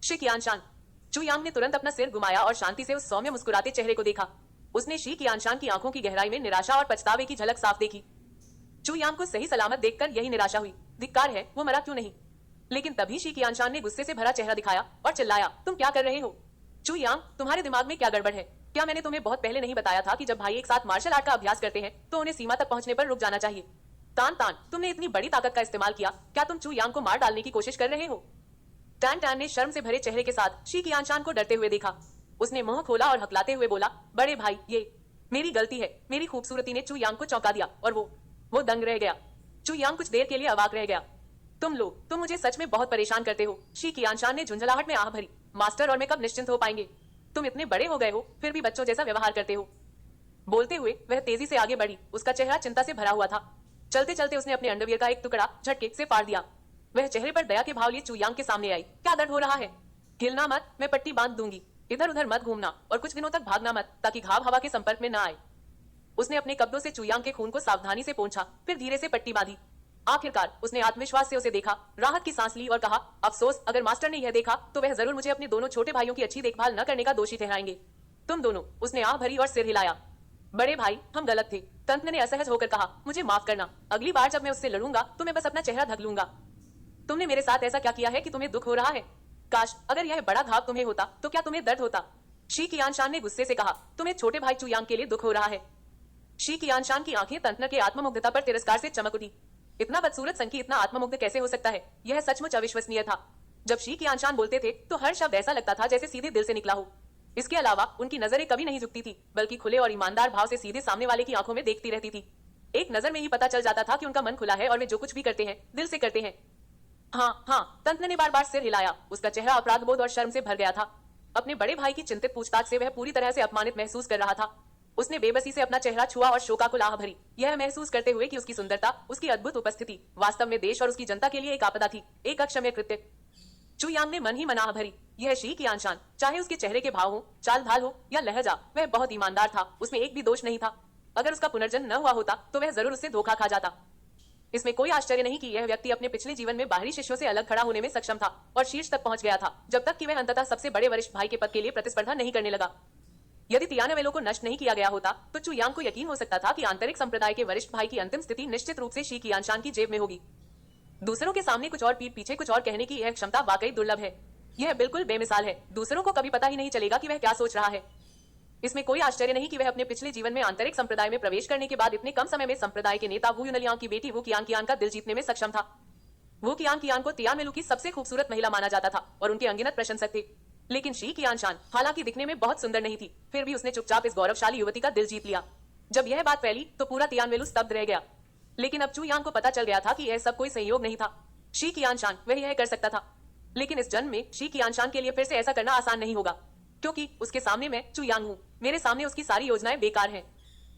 शी कियानशान। चू यांग ने तुरंत अपना सिर घुमाया और शांति से उस सौम्य मुस्कुराते चेहरे को देखा। उसने शी कियानशान की आंखों की गहराई में निराशा और पछतावे की झलक साफ देखी। चू यांग को सही सलामत देखकर यही निराशा हुई। धिक्कार है, वो मरा क्यों नहीं? लेकिन तभी शी कियानशान ने गुस्से से भरा चेहरा दिखाया और चिल्लाया, तुम क्या कर रहे हो? चू यांग, तुम्हारे दिमाग में क्या गड़बड़ है? क्या मैंने तुम्हें बहुत पहले नहीं बताया था कि जब भाई एक साथ मार्शल आर्ट का अभ्यास करते हैं तो उन्हें सीमा तक पहुंचने पर रुक जाना चाहिए? तान तान, तुमने इतनी बड़ी ताकत का इस्तेमाल किया, क्या तुम चू यांग को मार डालने की कोशिश कर रहे हो? टैन टैन ने शर्म से भरे चेहरे के साथ शी कियानशान को डरते हुए देखा। उसने मुंह खोला और हकलाते हुए बोला, बड़े भाई, ये मेरी गलती है। मेरी खूबसूरती ने चू यांग को चौंका दिया और वो दंग रह गया। चू यांग कुछ देर के लिए अवाक रह गया। तुम लोग, तुम मुझे सच में बहुत परेशान करते हो। शी कियानशान ने झुंझलाहट में आह भरी। मास्टर और मैं कब निश्चिंत हो पाएंगे? तुम इतने बड़े हो गए हो, फिर भी बच्चों जैसा व्यवहार करते हो। बोलते हुए वह तेजी से आगे बढ़ी। उसका चेहरा चिंता से भरा हुआ था। चलते चलते उसने अपने अंडरवियर का एक टुकड़ा झटके से फाड़ दिया। वह चेहरे पर दया के भाव लिए चू यांग के सामने आई। क्या दर्द हो रहा है? हिलना मत, मैं पट्टी बांध दूंगी। इधर उधर मत घूमना और कुछ दिनों तक भागना मत, ताकि घाव हवा के संपर्क में न आए। उसने अपने कब्जों से चू यांग के खून को सावधानी से पोंछा, फिर धीरे से पट्टी बांधी। आखिरकार उसने आत्मविश्वास से उसे देखा, राहत की सांस ली और कहा, अफसोस, अगर मास्टर ने यह देखा तो वह जरूर मुझे अपने दोनों छोटे भाइयों की अच्छी देखभाल न करने का दोषी ठहराएंगे। तुम दोनों, उसने आह भरी और सिर हिलाया। बड़े भाई, हम गलत थे। तंत्र ने असहज होकर कहा, मुझे माफ करना। अगली बार जब मैं उससे लड़ूंगा तो मैं बस अपना चेहरा ढक लूंगा। तुमने मेरे साथ ऐसा क्या किया है कि तुम्हें दुख हो रहा है? काश अगर यह बड़ा घाव तुम्हें होता तो क्या तुम्हें दर्द होता? शी कियानशान ने गुस्से से कहा, तुम्हें छोटे भाई चू यांग के लिए दुख हो रहा है। शी कियानशान की आंखें तंत्र के आत्ममुग्धता पर तिरस्कार से चमक उठी। इतना बदसूरत संकी इतना आत्ममुग्ध कैसे हो सकता है? यह सचमुच अविश्वसनीय था। जब शी कियानशान बोलते थे तो हर शब्द ऐसा लगता था जैसे सीधे दिल से निकला हो। इसके अलावा उनकी नजरें कभी नहीं झुकती थी, बल्कि खुले और ईमानदार भाव से सीधे सामने वाले की आंखों में देखती रहती थी। एक नजर में ही पता चल जाता था कि उनका मन खुला है और वे जो कुछ भी करते हैं दिल से करते हैं। हाँ हाँ, तंत्र ने बार बार सिर हिलाया। उसका चेहरा अपराध बोध और शर्म से भर गया था। अपने बड़े भाई की चिंतित पूछताछ से वह पूरी तरह से अपमानित महसूस कर रहा था। उसने बेबसी से अपना चेहरा छुआ और शोकाकुल आह भरी, यह महसूस करते हुए कि उसकी सुंदरता, उसकी अद्भुत उपस्थिति वास्तव में देश और उसकी जनता के लिए एक आपदा थी, एक अक्षम्य कृत्य। चू यांग ने मन ही मन आह भरी। यह शी कियानशान, चाहे उसके चेहरे के भाव हो, चाल ढाल हो या लहजा, वह बहुत ईमानदार था। उसमें एक भी दोष नहीं था। अगर उसका पुनर्जन्म न हुआ होता तो वह जरूर उससे धोखा खा जाता। इसमें कोई आश्चर्य नहीं कि यह व्यक्ति अपने पिछले जीवन में बाहरी शिष्यों से अलग खड़ा होने में सक्षम था और शीर्ष तक पहुंच गया था, जब तक कि वह अंततः सबसे बड़े वरिष्ठ भाई के पद के लिए प्रतिस्पर्धा नहीं करने लगा। यदि तियानवेलों को नष्ट नहीं किया गया होता तो चू यांग को यकीन हो सकता था कि आंतरिक संप्रदाय के वरिष्ठ भाई की अंतिम स्थिति निश्चित रूप से शी कियानशान की जेब में होगी। दूसरों के सामने कुछ और पीठ पीछे कुछ और कहने की यह क्षमता वाकई दुर्लभ है। यह बिल्कुल बेमिसाल है। दूसरों को कभी पता ही नहीं चलेगा कि वह क्या सोच रहा है। इसमें कोई आश्चर्य नहीं कि वह अपने पिछले जीवन में आंतरिक संप्रदाय में प्रवेश करने के बाद इतने कम समय में संप्रदाय के नेता वू युनलियांग की बेटी वू कियान का दिल जीतने में सक्षम था। वू कियान को तियानवेलू की सबसे खूबसूरत महिला माना जाता था और उनके अनगिनत प्रशंसक थे। लेकिन शी कियानशान हालांकि दिखने में बहुत सुंदर नहीं थी, फिर भी उसने चुपचाप इस गौरवशाली युवती का दिल जीत लिया। जब यह बात फैली तो पूरा तियानवेलू स्तब्ध रह गया। लेकिन अब चू यांग को पता चल गया था कि यह सब कोई संयोग नहीं था। शी कियानशान वह यह कर सकता था, लेकिन इस जन्म में शी कियानशान के लिए फिर से ऐसा करना आसान नहीं होगा, क्योंकि उसके सामने मैं चू यांग हूँ। मेरे सामने उसकी सारी योजनाएं बेकार हैं।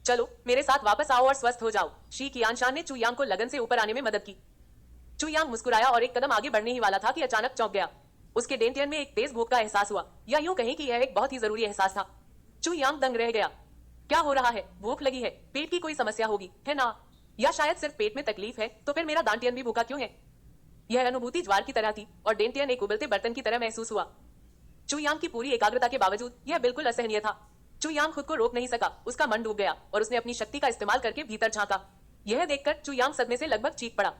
चलो मेरे साथ वापस आओ और स्वस्थ हो जाओ। शी कियानशान ने चू यांग को लगन से ऊपर आने में मदद की। चू यांग मुस्कुराया और एक कदम आगे बढ़ने ही वाला था कि अचानक चौंक गया। उसके डेंटियन में एक तेज भूख का एहसास हुआ, या यूं कहें कि यह एक बहुत ही जरूरी एहसास था। चू यांग दंग रह गया। क्या हो रहा है? भूख लगी है, पेट की कोई समस्या होगी, है ना? या शायद सिर्फ पेट में तकलीफ है, तो फिर मेरा दांटियन भी भूखा क्यों है? यह अनुभूति ज्वार की तरह थी और डेंटियन एक उबलते बर्तन की तरह महसूस हुआ। चू यांग की पूरी एकाग्रता के बावजूद यह बिल्कुल असहनीय था। चू यांग खुद को रोक नहीं सका, उसका मन डूब गया और उसने अपनी शक्ति का इस्तेमाल करके भीतर झांका। यह देखकर चू यांग सदमे से लगभग चीख पड़ा।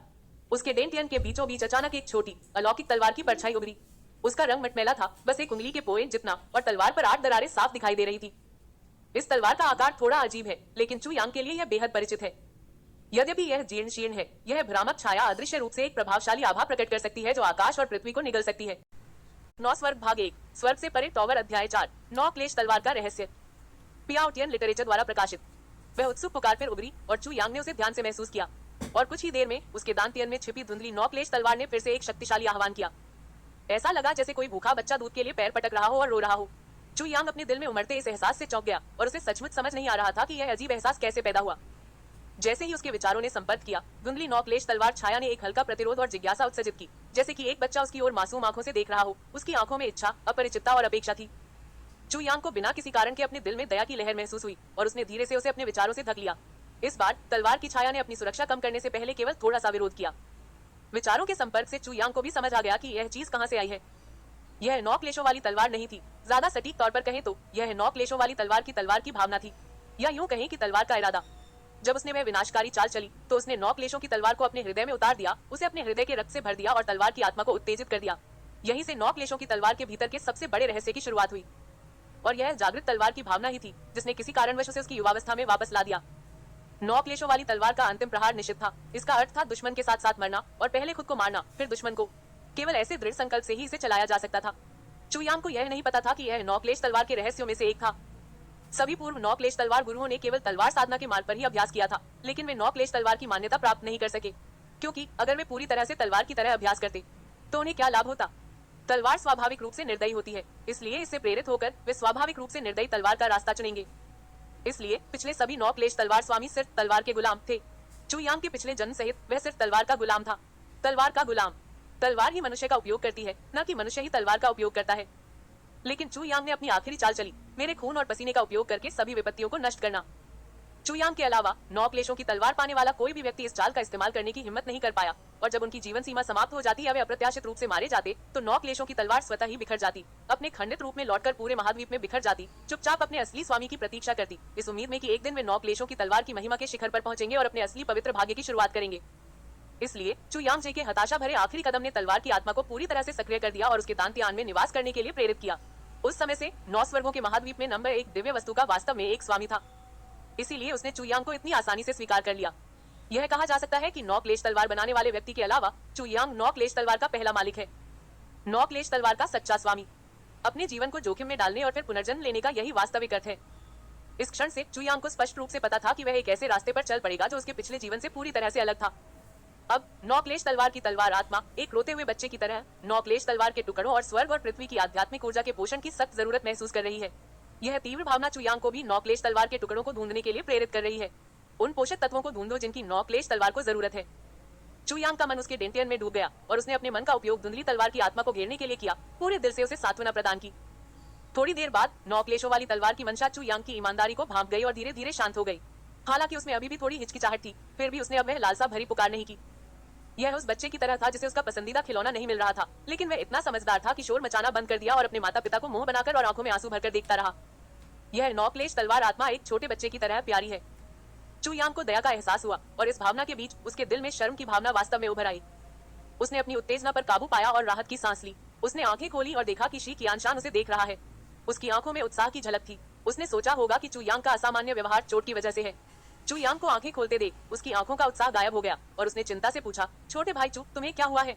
उसके डेंटियन के बीचों बीच अचानक एक छोटी अलौकिक तलवार की परछाई उभरी। उसका रंग मटमैला था, बस एक उंगली के पोए जितना, और तलवार पर 8 दरारें साफ दिखाई दे रही थी। इस तलवार का आकार थोड़ा अजीब है, लेकिन चू यांग के लिए यह बेहद परिचित है। यद्यपि यह जीर्ण शीर्ण है, यह भ्रामक छाया अदृश्य रूप से एक प्रभावशाली आभा प्रकट कर सकती है जो आकाश और पृथ्वी को निगल सकती है। 9 स्वर्ग भाग 1 स्वर्ग से परे टॉवर अध्याय 4 9 क्लेश तलवार का रहस्य। पियाओटियन लिटरेचर द्वारा प्रकाशित। वह उत्सुक पुकार फिर उभरी और चू यांग ने उसे ध्यान से महसूस किया, और कुछ ही देर में उसके दांतियन में छिपी धुंधली 9 क्लेश तलवार ने फिर से एक शक्तिशाली आह्वान किया। ऐसा लगा जैसे कोई भूखा बच्चा दूध के लिए पैर पटक रहा हो और रो रहा हो। चू यांग अपने दिल में उमड़ते इस एहसास से चौंक गया और उसे सचमुच समझ नहीं आ रहा था कि यह अजीब एहसास कैसे पैदा हुआ। जैसे ही उसके विचारों ने संपर्क किया, धुंधली 9 क्लेश तलवार छाया ने एक हल्का प्रतिरोध और जिज्ञासा उत्सर्जित की, जैसे कि एक बच्चा उसकी ओर मासूम आंखों से देख रहा हो। उसकी आंखों में इच्छा, अपरिचितता और अपेक्षा थी। चू यांग को बिना किसी कारण के अपने दिल में दया की लहर महसूस हुई और उसने धीरे से उसे अपने विचारों से ढक लिया। इस बार तलवार की छाया ने अपनी सुरक्षा कम करने से पहले केवल थोड़ा सा विरोध किया। विचारों के संपर्क से चू यांग को भी समझ आ गया कि यह चीज कहां से आई है। यह 9 क्लेशों वाली तलवार नहीं थी, ज्यादा सटीक तौर पर कहें तो यह 9 क्लेशों वाली तलवार की भावना थी, या यूं कहें कि तलवार का इरादा। जब उसने वह विनाशकारी चाल चली तो उसने 9 क्लेशों की तलवार को अपने हृदय में उतार दिया, उसे अपने हृदय के रक्त से भर दिया और तलवार की आत्मा को उत्तेजित कर दिया। यहीं से 9 क्लेशों की तलवार के भीतर के सबसे बड़े रहस्य की शुरुआत हुई, और यह जागृत तलवार की भावना ही थी जिसने किसी कारणवश उसे उसकी युवावस्था में वापस ला दिया। 9 क्लेशों वाली तलवार का अंतिम प्रहार निश्चित था। इसका अर्थ था दुश्मन के साथ साथ मरना, और पहले खुद को मारना, फिर दुश्मन को। केवल ऐसे दृढ़ संकल्प से ही इसे चलाया जा सकता था। चू यांग को यह नहीं पता था कि यह 9 क्लेश तलवार के रहस्यों में से एक था। सभी पूर्व 9 क्लेश तलवार गुरुओं ने केवल तलवार साधना के मार्ग पर ही अभ्यास किया था, लेकिन वे 9 क्लेश तलवार की मान्यता प्राप्त नहीं कर सके, क्योंकि अगर वे पूरी तरह से तलवार की तरह अभ्यास करते तो उन्हें क्या लाभ होता। तलवार स्वाभाविक रूप से निर्दयी होती है, इसलिए इससे प्रेरित होकर वे स्वाभाविक रूप से निर्दयी तलवार का रास्ता चुनेंगे। इसलिए पिछले सभी 9 क्लेश तलवार स्वामी सिर्फ तलवार के गुलाम थे। चू यांग के पिछले जन्म सहित वह सिर्फ तलवार का गुलाम था। तलवार का गुलाम। तलवार ही मनुष्य का उपयोग करती है, न कि मनुष्य ही तलवार का उपयोग करता है। लेकिन चू यांग ने अपनी आखिरी चाल चली, मेरे खून और पसीने का उपयोग करके सभी विपत्तियों को नष्ट करना। चू यांग के अलावा 9 क्लेशों की तलवार पाने वाला कोई भी व्यक्ति इस चाल का इस्तेमाल करने की हिम्मत नहीं कर पाया, और जब उनकी जीवन सीमा समाप्त हो जाती या वे अप्रत्याशित रूप से मारे जाते तो 9 क्लेशों की तलवार स्वतः ही बिखर जाती, अपने खंडित रूप में लौटकर पूरे महाद्वीप में बिखर जाती, चुपचाप अपने असली स्वामी की प्रतीक्षा करती, इस उम्मीद में कि एक दिन वे 9 क्लेशों की तलवार की महिमा के शिखर पर पहुंचेंगे और अपने असली पवित्र भाग्य की शुरुआत करेंगे। इसलिए चू यांग जे के हताशा भरे आखिरी कदम ने तलवार की आत्मा को पूरी तरह से सक्रिय कर दिया और उसके दांतियान में निवास करने के लिए प्रेरित किया। उस समय से 9 स्वर्गों के महाद्वीप में नंबर 1 दिव्य वस्तु का वास्तव में एक स्वामी था। इसीलिए उसने चू यांग को इतनी आसानी से स्वीकार कर लिया। यह कहा जा सकता है कि 9 क्लेश तलवार बनाने वाले व्यक्ति के अलावा चू यांग 9 क्लेश तलवार का पहला मालिक है। 9 क्लेश तलवार का सच्चा स्वामी। अपने जीवन को जोखिम में डालने और फिर पुनर्जन्म लेने का यही वास्तविक अर्थ है। इस क्षण से चू यांग को स्पष्ट रूप से पता था कि वह एक ऐसे रास्ते पर चल पड़ेगा जो उसके पिछले जीवन से पूरी तरह से अलग था। अब 9 क्लेश तलवार की तलवार आत्मा एक रोते हुए बच्चे की तरह 9 क्लेश तलवार के टुकड़ों और स्वर्ग और पृथ्वी की आध्यात्मिक ऊर्जा के पोषण की सख्त जरूरत महसूस कर रही है। यह तीव्र भावना चू यांग को भी 9 क्लेश तलवार के टुकड़ों को ढूंढने के लिए प्रेरित कर रही है। उन पोषक तत्वों को ढूंढो जिनकी 9 क्लेश तलवार को जरूरत है। चू यांग का मन उसके डेंटियन में डूब गया और उसने अपने मन का उपयोग धुंधली तलवार की आत्मा को घेरने के लिए किया, पूरे दिल से उसे सांत्वना प्रदान की। थोड़ी देर बाद 9 क्लेशों वाली तलवार की मंशा चू यांग की ईमानदारी को भांप गई और धीरे धीरे शांत हो गई। हालांकि उसमें अभी भी थोड़ी हिचकिचाहट थी, फिर भी उसने अब वह लालसा भरी पुकार नहीं की। यह उस बच्चे की तरह था जिसे उसका पसंदीदा खिलौना नहीं मिल रहा था, लेकिन वह इतना समझदार था कि शोर मचाना बंद कर दिया और अपने माता पिता को मुंह बनाकर और आंखों में आंसू भरकर देखता रहा। यह 9 क्लेश तलवार आत्मा एक छोटे बच्चे की तरह प्यारी है। चू यांग को दया का एहसास हुआ और इस भावना के बीच उसके दिल में शर्म की भावना वास्तव में उभर आई। उसने अपनी उत्तेजना पर काबू पाया और राहत की सांस ली। उसने आंखें खोली और देखा कि शी कियानशान उसे देख रहा है। उसकी आंखों में उत्साह की झलक थी। उसने सोचा होगा कि चू यांग का असामान्य व्यवहार चोट की वजह से है। चू यांग को आंखें खोलते देख उसकी आंखों का उत्साह गायब हो गया और उसने चिंता से पूछा, छोटे भाई चू, तुम्हें क्या हुआ है?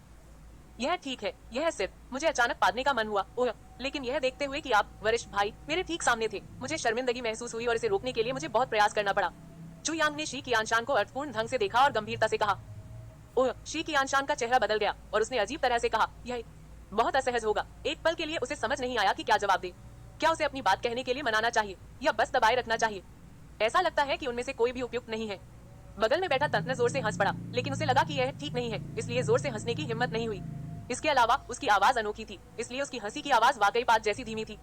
यह ठीक है, यह सिर्फ मुझे अचानक पादने का मन हुआ। ओह, लेकिन यह देखते हुए कि आप वरिष्ठ भाई मेरे ठीक सामने थे, मुझे शर्मिंदगी महसूस हुई और इसे रोकने के लिए मुझे बहुत प्रयास करना पड़ा। चू यांग ने शी कियानशान को अर्थपूर्ण ढंग से देखा और गंभीरता से कहा। ओह, शी कियानशान का चेहरा बदल गया और उसने अजीब तरह से कहा, यह बहुत असहज होगा। एक पल के लिए उसे समझ नहीं आया कि क्या जवाब दे। क्या उसे अपनी बात कहने के लिए मनाना चाहिए या बस दबाए रखना चाहिए? ऐसा लगता है कि उनमें से कोई भी उपयुक्त नहीं है। बगल में बैठा तंत्र जोर से हंस पड़ा, लेकिन उसे लगा कि यह ठीक नहीं है, इसलिए जोर से हंसने की हिम्मत नहीं हुई। इसके अलावा उसकी आवाज अनोखी थी, इसलिए उसकी हंसी की आवाज वाकई बात जैसी धीमी थी।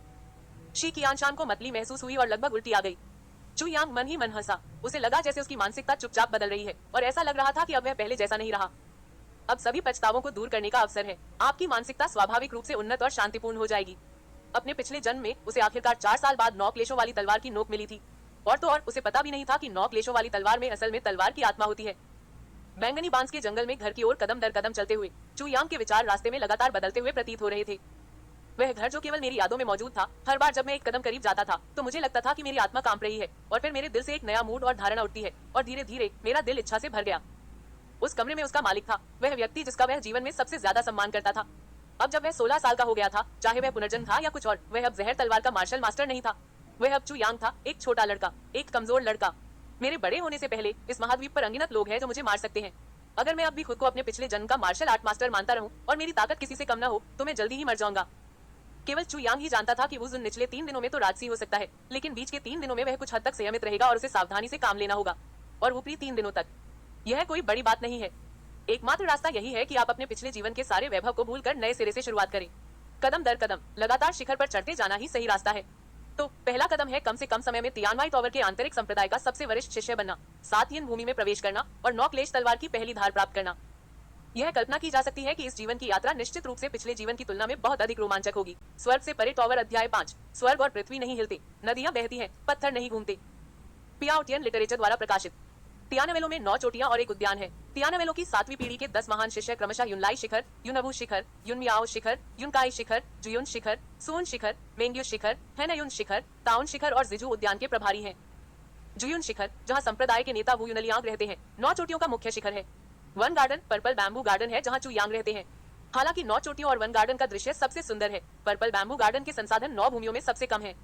शी कियानशान को मतली महसूस हुई और लगभग उल्टी आ गई। चू यांग मन ही मन हंसा। उसे लगा जैसे उसकी मानसिकता चुपचाप बदल रही है और ऐसा लग रहा था कि अब वह पहले जैसा नहीं रहा। अब सभी पछतावों को दूर करने का अवसर है। आपकी मानसिकता स्वाभाविक रूप से उन्नत और शांतिपूर्ण हो जाएगी। अपने पिछले जन्म में उसे आखिरकार 4 साल बाद 9 क्लेशों वाली तलवार की नोक मिली थी। और तो और उसे पता भी नहीं था कि 9 क्लेशों वाली तलवार में असल में तलवार की आत्मा होती है। बैंगनी बांस के जंगल में घर की ओर कदम दर कदम चलते हुए चू यांग के विचार रास्ते में लगातार बदलते हुए प्रतीत हो रहे थे। वह घर जो केवल मेरी यादों में मौजूद था, हर बार जब मैं एक कदम करीब जाता था तो मुझे लगता था कि मेरी आत्मा कांप रही है और फिर मेरे दिल से एक नया मूड और धारणा उठती है और धीरे धीरे मेरा दिल इच्छा से भर गया। उस कमरे में उसका मालिक था, वह व्यक्ति जिसका वह जीवन में सबसे ज्यादा सम्मान करता था। अब जब वह 16 साल का हो गया था, चाहे वह पुनर्जन्म था या कुछ और, वह अब जहर तलवार का मार्शल मास्टर नहीं था। वह अब चू यांग था, एक छोटा लड़का, एक कमजोर लड़का। मेरे बड़े होने से पहले इस महाद्वीप पर अनगिनत लोग हैं जो मुझे मार सकते हैं। अगर मैं अब भी खुद को अपने पिछले जन्म का मार्शल आर्ट मास्टर मानता रहूं और मेरी ताकत किसी से कम न हो तो मैं जल्दी ही मर जाऊंगा। केवल चू यांग ही जानता था कि उस निचले 3 दिनों में तो राजसी हो सकता है, लेकिन बीच के 3 दिनों में वह कुछ हद तक संयमित रहेगा और उसे सावधानी से काम लेना होगा। और ऊपरी 3 दिनों तक यह कोई बड़ी बात नहीं है। एकमात्र रास्ता यही है कि आप अपने पिछले जीवन के सारे वैभव को भूलकर नए सिरे से शुरुआत करें। कदम दर कदम लगातार शिखर पर चढ़ते जाना ही सही रास्ता है। तो पहला कदम है कम से कम समय में तियानवाई टॉवर के आंतरिक संप्रदाय का सबसे वरिष्ठ शिष्य बनना, साथ ही भूमि में प्रवेश करना और 9 क्लेश तलवार की पहली धार प्राप्त करना। यह कल्पना की जा सकती है कि इस जीवन की यात्रा निश्चित रूप से पिछले जीवन की तुलना में बहुत अधिक रोमांचक होगी। स्वर्ग से परे टॉवर अध्याय 5। स्वर्ग और पृथ्वी नहीं हिलते, नदियां बहती हैं, पत्थर नहीं घूमते। पियाउटियन लिटरेचर द्वारा प्रकाशित। तियानवेलो में 9 चोटियां और एक उद्यान है। तियानवेलो की 7वीं पीढ़ी के 10 महान शिष्य क्रमशः युनलाई शिखर, युनवू शिखर, युनमियाओ शिखर, युनकाई शिखर, जुयुन शिखर, सुन शिखर, मेंग्यू शिखर, हैनयुन शिखर, ताउन शिखर और जिजू उद्यान के प्रभारी हैं। जुयुन शिखर, जहां संप्रदाय के नेता वू युनलियांग रहते हैं, 9 चोटियों का मुख्य शिखर है। One garden purple bamboo garden है जहां चू यांग रहते हैं। हालांकि 9 चोटियों और वन गार्डन का दृश्य सबसे सुंदर है, पर्पल बैम्बू गार्डन के संसाधन 9 भूमियों में सबसे कम है।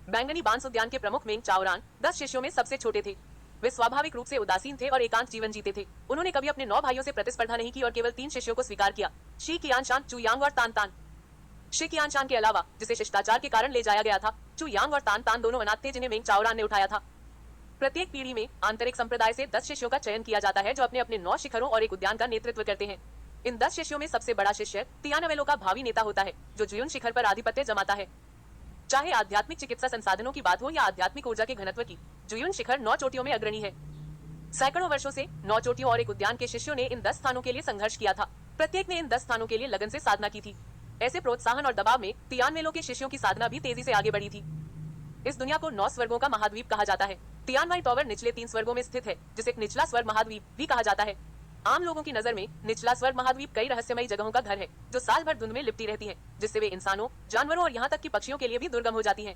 बैंगनी बांस उद्यान के प्रमुख मेंग चाओरान 10 शिष्यों में सबसे छोटे थे। वे स्वाभाविक रूप से उदासीन थे और एकांत जीवन जीते थे। उन्होंने कभी अपने 9 भाइयों से प्रतिस्पर्धा नहीं की और केवल 3 शिष्यों को स्वीकार किया, शी कियानशान, चू यांग और तान तान। शी कियानशान के अलावा, जिसे शिष्टाचार के कारण ले जाया गया था, चू यांग और तान तान दोनों अनाथ थे जिन्हें मेंग चाओरान ने उठाया था। प्रत्येक पीढ़ी में आंतरिक संप्रदाय से 10 शिष्यों का चयन किया जाता है जो अपने अपने 9 शिखरों और एक उद्यान का नेतृत्व करते हैं। इन 10 शिष्यों में सबसे बड़ा शिष्य तियानवेलो का भावी नेता होता है, जो जुयुन शिखर पर आधिपत्य जमाता है। चाहे आध्यात्मिक चिकित्सा संसाधनों की बात हो या आध्यात्मिक ऊर्जा के घनत्व की, जुयुन शिखर 9 चोटियों में अग्रणी है। सैकड़ों वर्षों से 9 चोटियों और एक उद्यान के शिष्यों ने इन 10 स्थानों के लिए संघर्ष किया था। प्रत्येक ने इन 10 स्थानों के लिए लगन से साधना की थी। ऐसे प्रोत्साहन और दबाव में तियानवेलो के शिष्यों की साधना भी तेजी से आगे बढ़ी थी। इस दुनिया को 9 स्वर्गों का महाद्वीप कहा जाता है। तियानवाई टॉवर निचले 3 स्वर्गों में स्थित है, जिसे निचला स्वर्ग महाद्वीप भी कहा जाता है। आम लोगों की नजर में निचला स्वर्ग महाद्वीप कई रहस्यमयी जगहों का घर है, जो साल भर धुंध में लिपटी रहती है, जिससे वे इंसानों, जानवरों और यहाँ तक कि पक्षियों के लिए भी दुर्गम हो जाती हैं।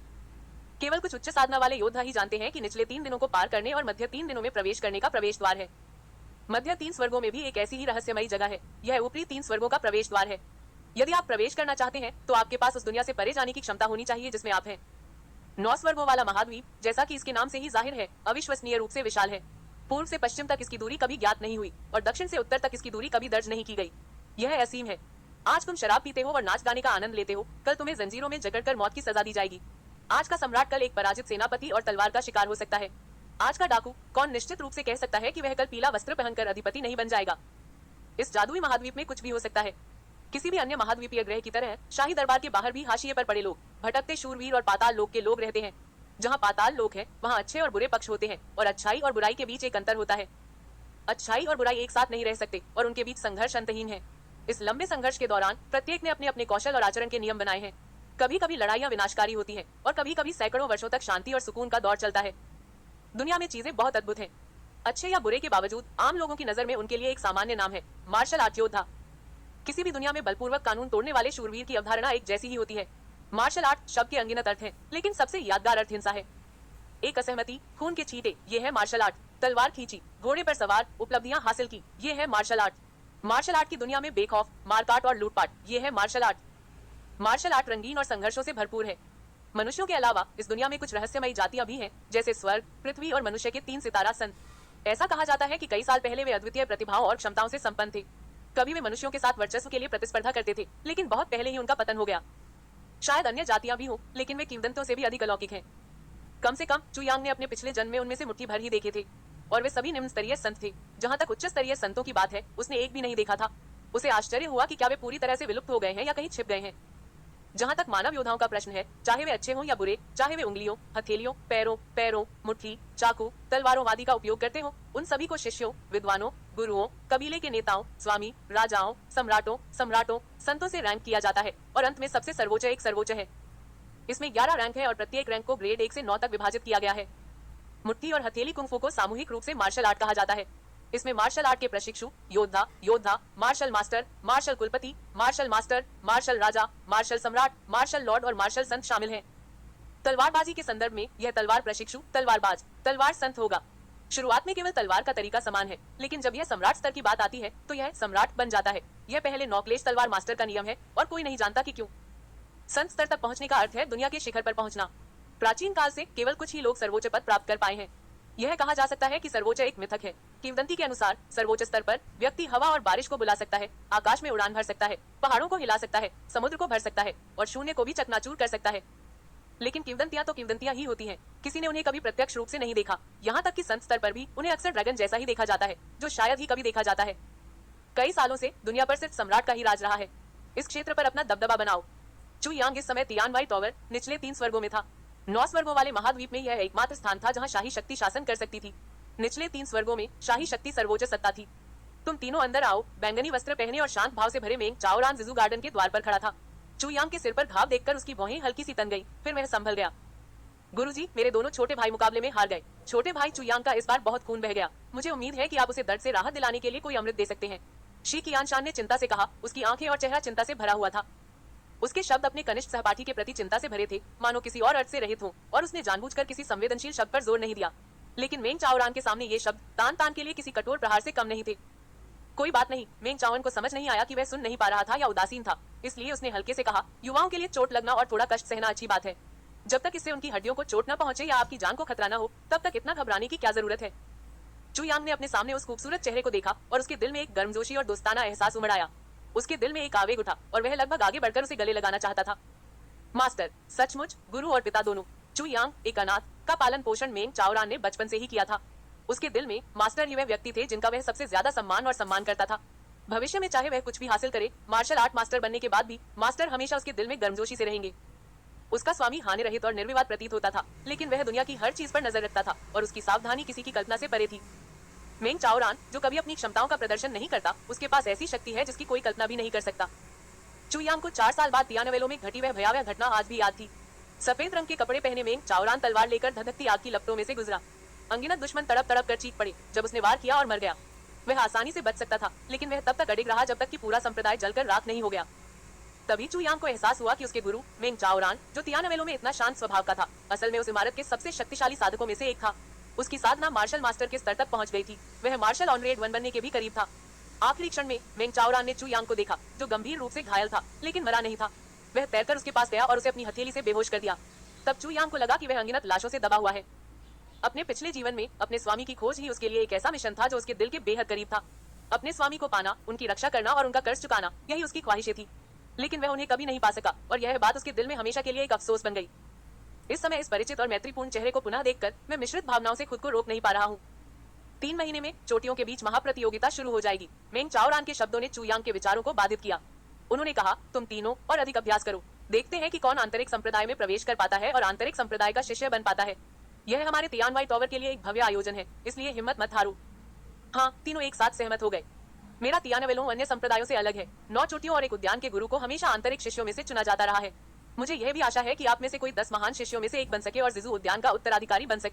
केवल कुछ उच्च साधना वाले योद्धा ही जानते हैं कि निचले 3 दिनों को पार करने और मध्य 3 दिनों में प्रवेश करने का प्रवेश द्वार है। मध्य 3 स्वर्गों में भी एक ऐसी ही रहस्यमयी जगह है। यह ऊपरी 3 स्वर्गों का प्रवेश द्वार है। यदि आप प्रवेश करना चाहते हैं तो आपके पास उस दुनिया से परे जाने की क्षमता होनी चाहिए जिसमें आप हैं। 9 स्वर्गों वाला महाद्वीप, जैसा कि इसके नाम से ही जाहिर है, अविश्वसनीय रूप से विशाल है। पूर्व से पश्चिम तक इसकी दूरी कभी ज्ञात नहीं हुई और दक्षिण से उत्तर तक इसकी दूरी कभी दर्ज नहीं की गई। यह असीम है। आज तुम शराब पीते हो और नाच गाने का आनंद लेते हो, कल तुम्हें जंजीरों में जकड़कर मौत की सजा दी जाएगी। आज का सम्राट कल एक पराजित सेनापति और तलवार का शिकार हो सकता है। आज का डाकू कौन निश्चित रूप से कह सकता है कि वह कल पीला वस्त्र पहनकर अधिपति नहीं बन जाएगा। इस जादुई महाद्वीप में कुछ भी हो सकता है। किसी भी अन्य महाद्वीपीय ग्रह की तरह शाही दरबार के बाहर भी हाशिए पर पड़े लोग, भटकते शूरवीर और पाताल लोक के लोग रहते हैं। जहाँ पाताल लोक है वहाँ अच्छे और बुरे पक्ष होते हैं और अच्छाई और बुराई के बीच एक अंतर होता है। अच्छाई और बुराई एक साथ नहीं रह सकते और उनके बीच संघर्ष अंतहीन है। इस लंबे संघर्ष के दौरान प्रत्येक ने अपने अपने कौशल और आचरण के नियम बनाए हैं। कभी कभी लड़ाइयाँ विनाशकारी होती हैं और कभी कभी सैकड़ों वर्षों तक शांति और सुकून का दौर चलता है। दुनिया में चीजें बहुत अद्भुत हैं। अच्छे या बुरे के बावजूद आम लोगों की नजर में उनके लिए एक सामान्य नाम है, मार्शल आर्ट योद्धा। किसी भी दुनिया में बलपूर्वक कानून तोड़ने वाले शूरवीर की अवधारणा एक जैसी ही होती है। मार्शल आर्ट शब्द के अनगिनत अर्थ हैं, लेकिन सबसे यादगार अर्थ हिंसा है। एक असहमति, खून के छींटे, ये है मार्शल आर्ट। तलवार खींची, घोड़े पर सवार, उपलब्धियां हासिल की, ये है मार्शल आर्ट। मार्शल आर्ट की दुनिया में बेखौफ, मारकाट और लूटपाट, ये है मार्शल आर्ट। मार्शल आर्ट रंगीन और संघर्षों से भरपूर है। मनुष्यों के अलावा इस दुनिया में कुछ रहस्यमयी जातियां भी हैं, जैसे स्वर्ग, पृथ्वी और मनुष्य के 3 सितारा संत। ऐसा कहा जाता है कि कई साल पहले वे अद्वितीय प्रतिभाओं और क्षमताओं से संपन्न थे। कभी वे मनुष्यों के साथ वर्चस्व के लिए प्रतिस्पर्धा करते थे, लेकिन बहुत पहले ही उनका पतन हो गया। शायद अन्य जातियां भी हो, लेकिन वे किंवदंतियों से भी अधिक अलौकिक हैं। कम से कम चू यांग ने अपने पिछले जन्म में उनमें से मुट्ठी भर ही देखे थे, और वे सभी निम्न स्तरीय संत थे। जहां तक उच्च स्तरीय संतों की बात है, उसने एक भी नहीं देखा था। उसे आश्चर्य हुआ कि क्या वे पूरी तरह से विलुप्त हो गए हैं या कहीं छिप गए हैं। जहाँ तक मानव योद्धाओं का प्रश्न है, चाहे वे अच्छे हों या बुरे, चाहे वे उंगलियों, हथेलियों, पैरों, मुट्ठी, चाकू, तलवारों आदि का उपयोग करते हों, उन सभी को शिष्यों, विद्वानों, गुरुओं, कबीले के नेताओं, स्वामी, राजाओं, सम्राटों, संतों से रैंक किया जाता है और अंत में सबसे सर्वोच्च एक सर्वोच्च है। इसमें 11 रैंक है और प्रत्येक रैंक को ग्रेड 1 से 9 तक विभाजित किया गया है। मुट्ठी और हथेली कुंफू को सामूहिक रूप से मार्शल आर्ट कहा जाता है। इसमें मार्शल आर्ट के प्रशिक्षु, योद्धा, मार्शल मास्टर, मार्शल कुलपति, मार्शल मास्टर, मार्शल राजा, मार्शल सम्राट, मार्शल लॉर्ड और मार्शल संत शामिल हैं। तलवारबाजी के संदर्भ में यह तलवार प्रशिक्षु, तलवारबाज, तलवार संत होगा। शुरुआत में केवल तलवार का तरीका समान है, लेकिन जब यह सम्राट स्तर की बात आती है तो यह सम्राट बन जाता है। यह पहले नौक्लेश तलवार मास्टर का नियम है और कोई नहीं जानता कि क्यों। संत स्तर तक पहुंचने का अर्थ है दुनिया के शिखर पर पहुंचना। प्राचीन काल से केवल कुछ ही लोग सर्वोच्च पद प्राप्त कर पाए हैं। यह कहा जा सकता है कि सर्वोच्च एक मिथक है। किंवदंती के अनुसार सर्वोच्च स्तर पर व्यक्ति हवा और बारिश को बुला सकता है, आकाश में उड़ान भर सकता है, पहाड़ों को हिला सकता है, समुद्र को भर सकता है और शून्य को भी चकनाचूर कर सकता है। लेकिन किंवदंतियां तो किंवदंतियां ही होती हैं। किसी ने उन्हें कभी प्रत्यक्ष रूप से नहीं देखा। यहाँ तक कि संत स्तर पर भी उन्हें अक्सर ड्रैगन जैसा ही देखा जाता है, जो शायद ही कभी देखा जाता है। कई सालों से दुनिया पर सिर्फ सम्राट का ही राज रहा है। इस क्षेत्र पर अपना दबदबा बनाओ। चू यांग इस समय तियानवाई टॉवर निचले 3 स्वर्गों में था। 9 स्वर्गों वाले महाद्वीप में यह एकमात्र स्थान था जहाँ शाही शक्ति शासन कर सकती थी। निचले 3 स्वर्गों में शाही शक्ति सर्वोच्च सत्ता थी। तुम तीनों अंदर आओ। बैंगनी वस्त्र पहने और शांत भाव से भरे मेंग चाओरान जिजू गार्डन के द्वार पर खड़ा था। चू यांग के सिर पर घाव देखकर उसकी भौहें हल्की सी तन गई, फिर वह संभल गया। गुरुजी, मेरे दोनों छोटे भाई मुकाबले में हार गए। छोटे भाई चू यांग का इस बार बहुत खून बह गया। मुझे उम्मीद है कि आप उसे दर्द से राहत दिलाने के लिए कोई अमृत दे सकते हैं। शी कियानशान ने चिंता से कहा। उसकी आंखें और चेहरा चिंता से भरा हुआ था। उसके शब्द अपने कनिष्ठ सहपाठी के प्रति चिंता से भरे थे, मानो किसी और अर्थ से रहित हों, और उसने जानबूझकर किसी संवेदनशील शब्द पर जोर नहीं दिया। लेकिन मेंग चाओरान के सामने ये शब्द तान तान के लिए किसी कठोर प्रहार से कम नहीं थे। कोई बात नहीं। मेंग चाओन को समझ नहीं आया कि वह सुन नहीं पा रहा था या उदासीन था, इसलिए उसने हल्के से कहा, युवाओं के लिए चोट लगना और थोड़ा कष्ट सहना अच्छी बात है। जब तक इससे उनकी हड्डियों को चोट न पहुंचे या आपकी जान को खतरा न हो, तब तक इतना घबराने की क्या जरूरत है। चू यांग ने अपने सामने उस खूबसूरत चेहरे को देखा और उसके दिल में एक गर्मजोशी और दोस्ताना एहसास उमड़ आया। उसके दिल में एक आवेग उठा और वह लगभग आगे बढ़कर उसे गले लगाना चाहता था। मास्टर, सचमुच गुरु और पिता दोनों। चू यांग, एक अनाथ, का पालन पोषण मेंग चाओरान ने बचपन से ही किया था। उसके दिल में मास्टर ही वह व्यक्ति थे जिनका वह सबसे ज्यादा सम्मान करता था। भविष्य में चाहे वह कुछ भी हासिल करे, मार्शल आर्ट मास्टर बनने के बाद भी मास्टर हमेशा उसके दिल में गर्मजोशी से रहेंगे। उसका स्वामी हानि रहित और निर्विवाद प्रतीत होता था, लेकिन वह दुनिया की हर चीज पर नजर रखता था और उसकी सावधानी किसी की कल्पना से परे थी। मेंग चाओरान, जो कभी अपनी क्षमताओं का प्रदर्शन नहीं करता, उसके पास ऐसी शक्ति है जिसकी कोई कल्पना भी नहीं कर सकता। चू यांग को 4 साल बाद तियानवेलो में घटी वह भयावह घटना आज भी याद थी। सफेद रंग के कपड़े पहने मेंग चाओरान तलवार लेकर धधकती आग की लपटों में से गुजरा। अनगिनत दुश्मन तड़प तड़प कर चीख पड़े जब उसने वार किया और मर गया। वह आसानी से बच सकता था, लेकिन वह तब तक अडिग रहा जब तक कि पूरा संप्रदाय जलकर राख नहीं हो गया। तभी चू यांग को एहसास हुआ कि उसके गुरु मेंग चाओरान, जो तियानवेलो में इतना शांत स्वभाव का था, असल में उस इमारत के सबसे शक्तिशाली साधकों में से एक था। उसकी साधना मार्शल मास्टर के स्तर तक पहुंच गई थी। वह मार्शल ऑनरेड 1 बनने के भी करीब था। आखिरी क्षण में मेंग चाओरान ने चू यांग को देखा, जो गंभीर रूप से घायल था, लेकिन मरा नहीं था। वह तैरकर उसके पास गया और उसे अपनी हथेली से बेहोश कर दिया। तब चू यांग को लगा कि वह अनगिनत लाशों से दबा हुआ है। अपने पिछले जीवन में अपने स्वामी की खोज ही उसके लिए एक ऐसा मिशन था जो उसके दिल के बेहद करीब था। अपने स्वामी को पाना, उनकी रक्षा करना और उनका कर्ज चुकाना, यही उसकी ख्वाहिशें थी। लेकिन वह उन्हें कभी नहीं पा सका और यह बात उसके दिल में हमेशा के लिए एक अफसोस बन गई। इस समय इस परिचित और मैत्रीपूर्ण चेहरे को पुनः देखकर मैं मिश्रित भावनाओं से खुद को रोक नहीं पा रहा हूँ। 3 महीने में चोटियों के बीच महाप्रतियोगिता शुरू हो जाएगी। मेंग चाओरान के शब्दों ने चू यांग के विचारों को बाधित किया। उन्होंने कहा, तुम तीनों और अधिक अभ्यास करो। देखते हैं कि कौन आंतरिक संप्रदाय में प्रवेश कर पाता है और आंतरिक संप्रदाय का शिष्य बन पाता है। यह हमारे तियानवाई टॉवर के लिए एक भव्य आयोजन है, इसलिए हिम्मत मत हारो। हाँ, तीनों एक साथ सहमत हो गए। मेरा तियानवेलो अन्य संप्रदायों से अलग है। 9 चोटियों और एक उद्यान के गुरु को हमेशा आंतरिक शिष्यों में से चुना जाता रहा है। मुझे यह भी आशा है कि आप में से कोई 10 महान शिष्यों में से एक बन सके और जिजू उद्यान का उत्तराधिकारी बन सके।